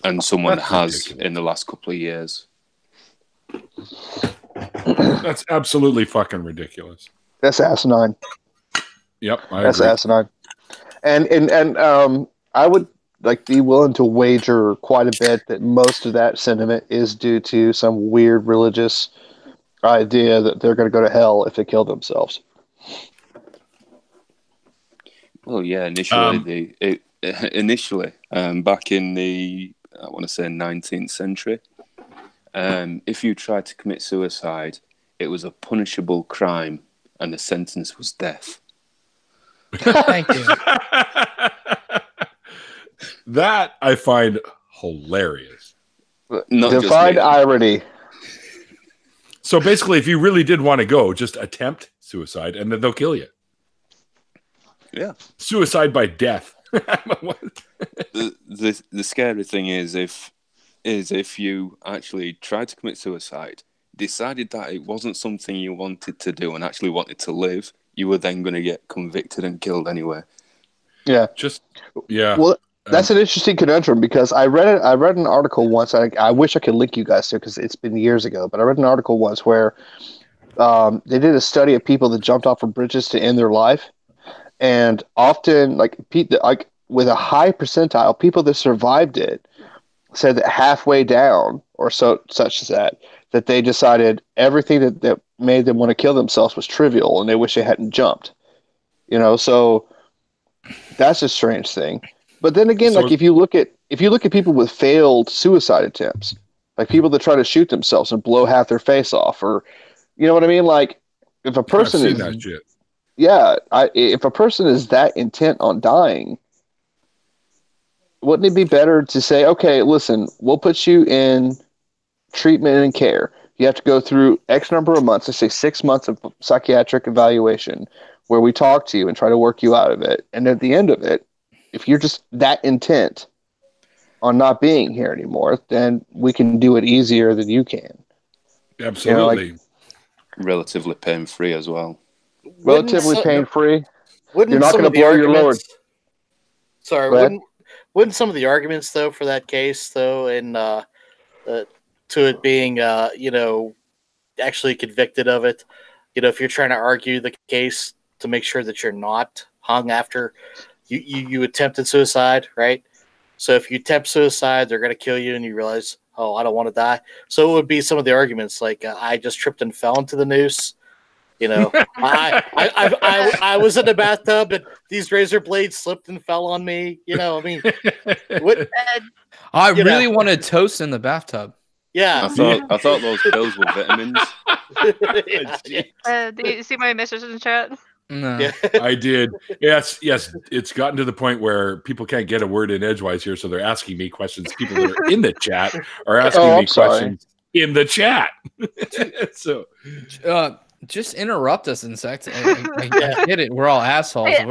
and someone That's has ridiculous. in the last couple of years. That's absolutely fucking ridiculous. That's asinine. Yep, That's agree. asinine. And I would be willing to wager quite a bit that most of that sentiment is due to some weird religious idea that they're going to go to hell if they kill themselves. Well, yeah, initially back in the, I want to say 19th century, if you tried to commit suicide, it was a punishable crime, and the sentence was death. Thank you. That I find hilarious. Divine irony. So basically, if you really did want to go, just attempt suicide, and then they'll kill you. Yeah, suicide by death. the scary thing is if you actually tried to commit suicide, decided that it wasn't something you wanted to do, and actually wanted to live, you were then going to get convicted and killed anyway. Yeah. Well, that's an interesting conundrum, because I read an article once. I wish I could link you guys to it because it's been years ago. But I read an article once where they did a study of people that jumped off of bridges to end their life, and often, with a high percentile, people that survived it said that halfway down, or such as that they decided everything that made them want to kill themselves was trivial, and they wish they hadn't jumped. So that's a strange thing. But then again, if you look at people with failed suicide attempts, like people that try to shoot themselves and blow half their face off, or you know what I mean? Like, if a person I've seen that shit. Yeah, if a person is that intent on dying, wouldn't it be better to say, okay, listen, we'll put you in treatment and care. You have to go through X number of months, let's say 6 months of psychiatric evaluation, where we talk to you and try to work you out of it. And at the end of it, if you're just that intent on not being here anymore, then we can do it easier than you can. Absolutely. Relatively pain-free as well. Relatively pain-free. You're not going to blow your load. Sorry, wouldn't some of the arguments, though, for that case, though, and to it being, actually convicted of it, if you're trying to argue the case to make sure that you're not hung after you attempted suicide, right? So if you attempt suicide, they're going to kill you, and you realize, oh, I don't want to die. So it would be some of the arguments, like I just tripped and fell into the noose. I was in the bathtub, and these razor blades slipped and fell on me. I mean, I really wanted toast in the bathtub. Yeah, I thought those pills were vitamins. Do you see my message in the chat? No. Yeah. I did. Yes. It's gotten to the point where people can't get a word in edgewise here, so they're asking me questions. People that are in the chat are asking me questions in the chat. So, just interrupt us, Insect. I get it. We're all assholes. I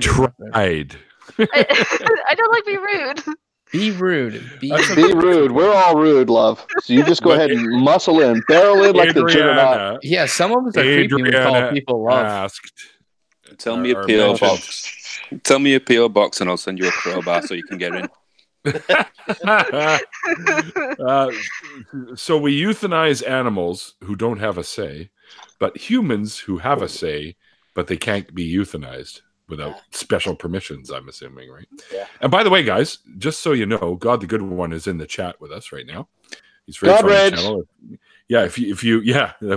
tried. I don't like being rude. Be rude. Be rude. We're all rude, love. So you just go ahead and muscle in, barrel in like the juggernaut. Yeah, some of us are creepy when we call people love. Asked, Tell me a P.O. box. Tell me a P.O. box, and I'll send you a crowbar so you can get in. So we euthanize animals who don't have a say, but humans who have a say, but they can't be euthanized without special permissions, I'm assuming, right? Yeah. And by the way, guys, just so you know, God the Good One is in the chat with us right now. He's very funny on the channel. Yeah, if you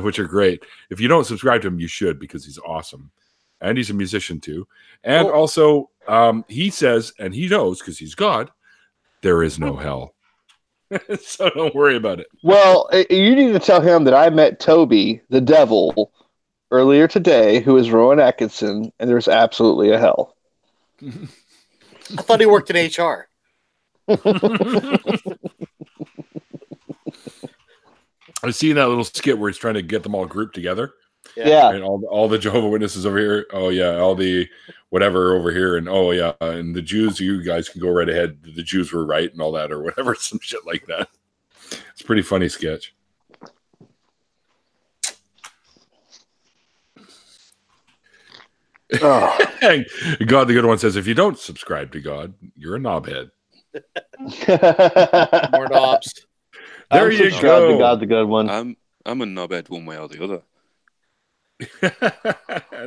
which are great. If you don't subscribe to him, you should, because he's awesome. And he's a musician too. And also, he says, and he knows because he's God, there is no hell. So don't worry about it. Well, you need to tell him that I met Toby, the devil, earlier today, who is Rowan Atkinson, and there's absolutely a hell. I thought he worked in HR. I see that little skit where he's trying to get them all grouped together. Yeah. And all the Jehovah's Witnesses over here. Oh yeah, all the whatever over here, and oh yeah, and the Jews, you guys can go right ahead. The Jews were right, and all that, or whatever, some shit like that. It's a pretty funny sketch. Oh. God, the good one says, if you don't subscribe to God, you're a knobhead. More knobs. There you go. To God, the good one. I'm a knobhead one way or the other.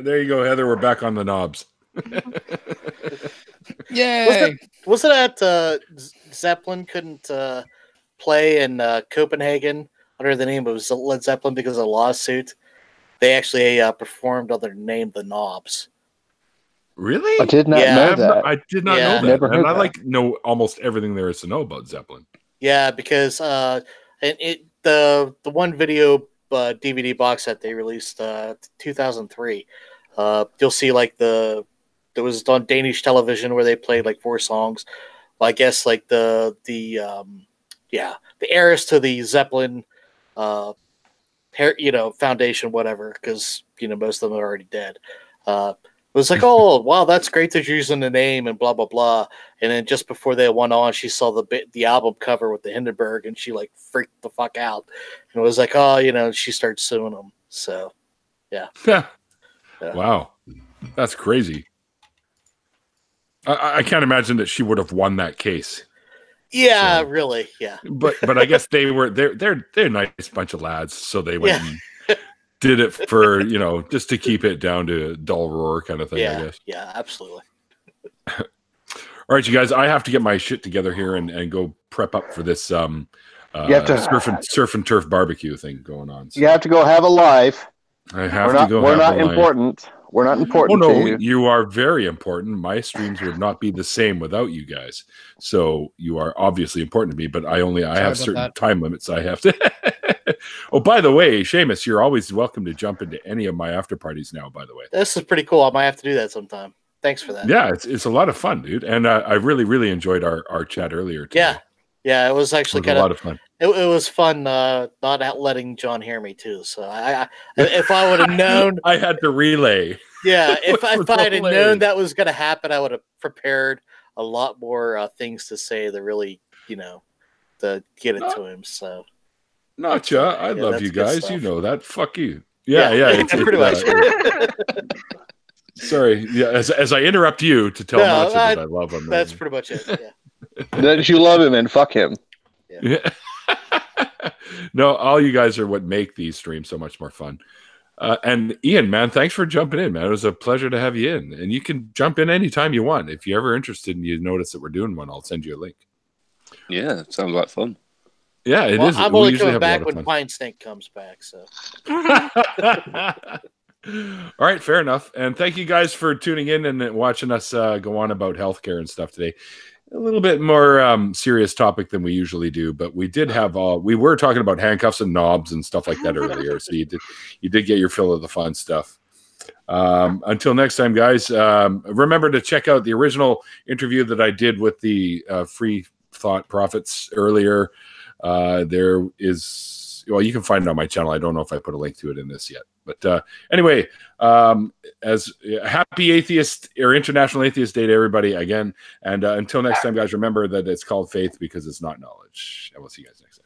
There you go, Heather. We're back on the knobs. Yay! Wasn't that Zeppelin couldn't play in Copenhagen under the name of Led Zeppelin because of a lawsuit? They actually performed under the name The Knobs. Really? I did not know that. I did not know that. Never heard and I that. know almost everything there is to know about Zeppelin. Yeah, because the one video DVD box set they released 2003, you'll see like it was on Danish television where they played like 4 songs. Well, I guess like the heirs to the Zeppelin foundation, whatever, because most of them are already dead. It was like, oh wow, that's great that you're using the name and blah blah blah. And then just before they went on, she saw the album cover with the Hindenburg, and she like freaked the fuck out. And it was like, oh, she started suing them. So, yeah. Wow, that's crazy. I can't imagine that she would have won that case. Yeah, so, really, yeah. But I guess they're a nice bunch of lads, so they went and did it for just to keep it down to a dull roar kind of thing. I guess. Yeah, absolutely. All right, you guys, I have to get my shit together here and go prep up for this surf and turf barbecue thing going on. So. You have to go have a live. I have to go. We're not important. We're not important. Oh no, to you are very important. My streams would not be the same without you guys. So you are obviously important to me. But I have certain time limits I have to. Oh, by the way, Seamus, you're always welcome to jump into any of my after parties now. By the way, this is pretty cool. I might have to do that sometime. Thanks for that. Yeah, it's a lot of fun, dude. And I really enjoyed our chat earlier today. Yeah, it was actually kind of a lot of fun. It was fun not letting John hear me too. So if I would have known, I had to relay. Yeah, if I had known that was going to happen, I would have prepared a lot more things to say to really, to get it to him. So, Notcha, I love you guys. You know that. Fuck you. Yeah. It's pretty much. Sorry, as I interrupt you to tell Notcha that I love him. That's pretty much it. Yeah. That you love him and fuck him. Yeah. No, all you guys are what make these streams so much more fun. And Ian, man, thanks for jumping in, man. It was a pleasure to have you in. And you can jump in anytime you want. If you're ever interested and you notice that we're doing one, I'll send you a link. Yeah, it sounds like fun. Yeah, it is. I'm only coming back when Pine Snake comes back. So. All right, fair enough. And thank you guys for tuning in and watching us go on about healthcare and stuff today. A little bit more serious topic than we usually do, but we did have we were talking about handcuffs and knobs and stuff like that earlier. So you did get your fill of the fun stuff. Until next time, guys, remember to check out the original interview that I did with the Free Thought Prophets earlier. There is, you can find it on my channel. I don't know if I put a link to it in this yet. But anyway, as happy atheist or International Atheist Day to everybody again. And until next time, guys, remember that it's called faith because it's not knowledge. And we'll see you guys next time.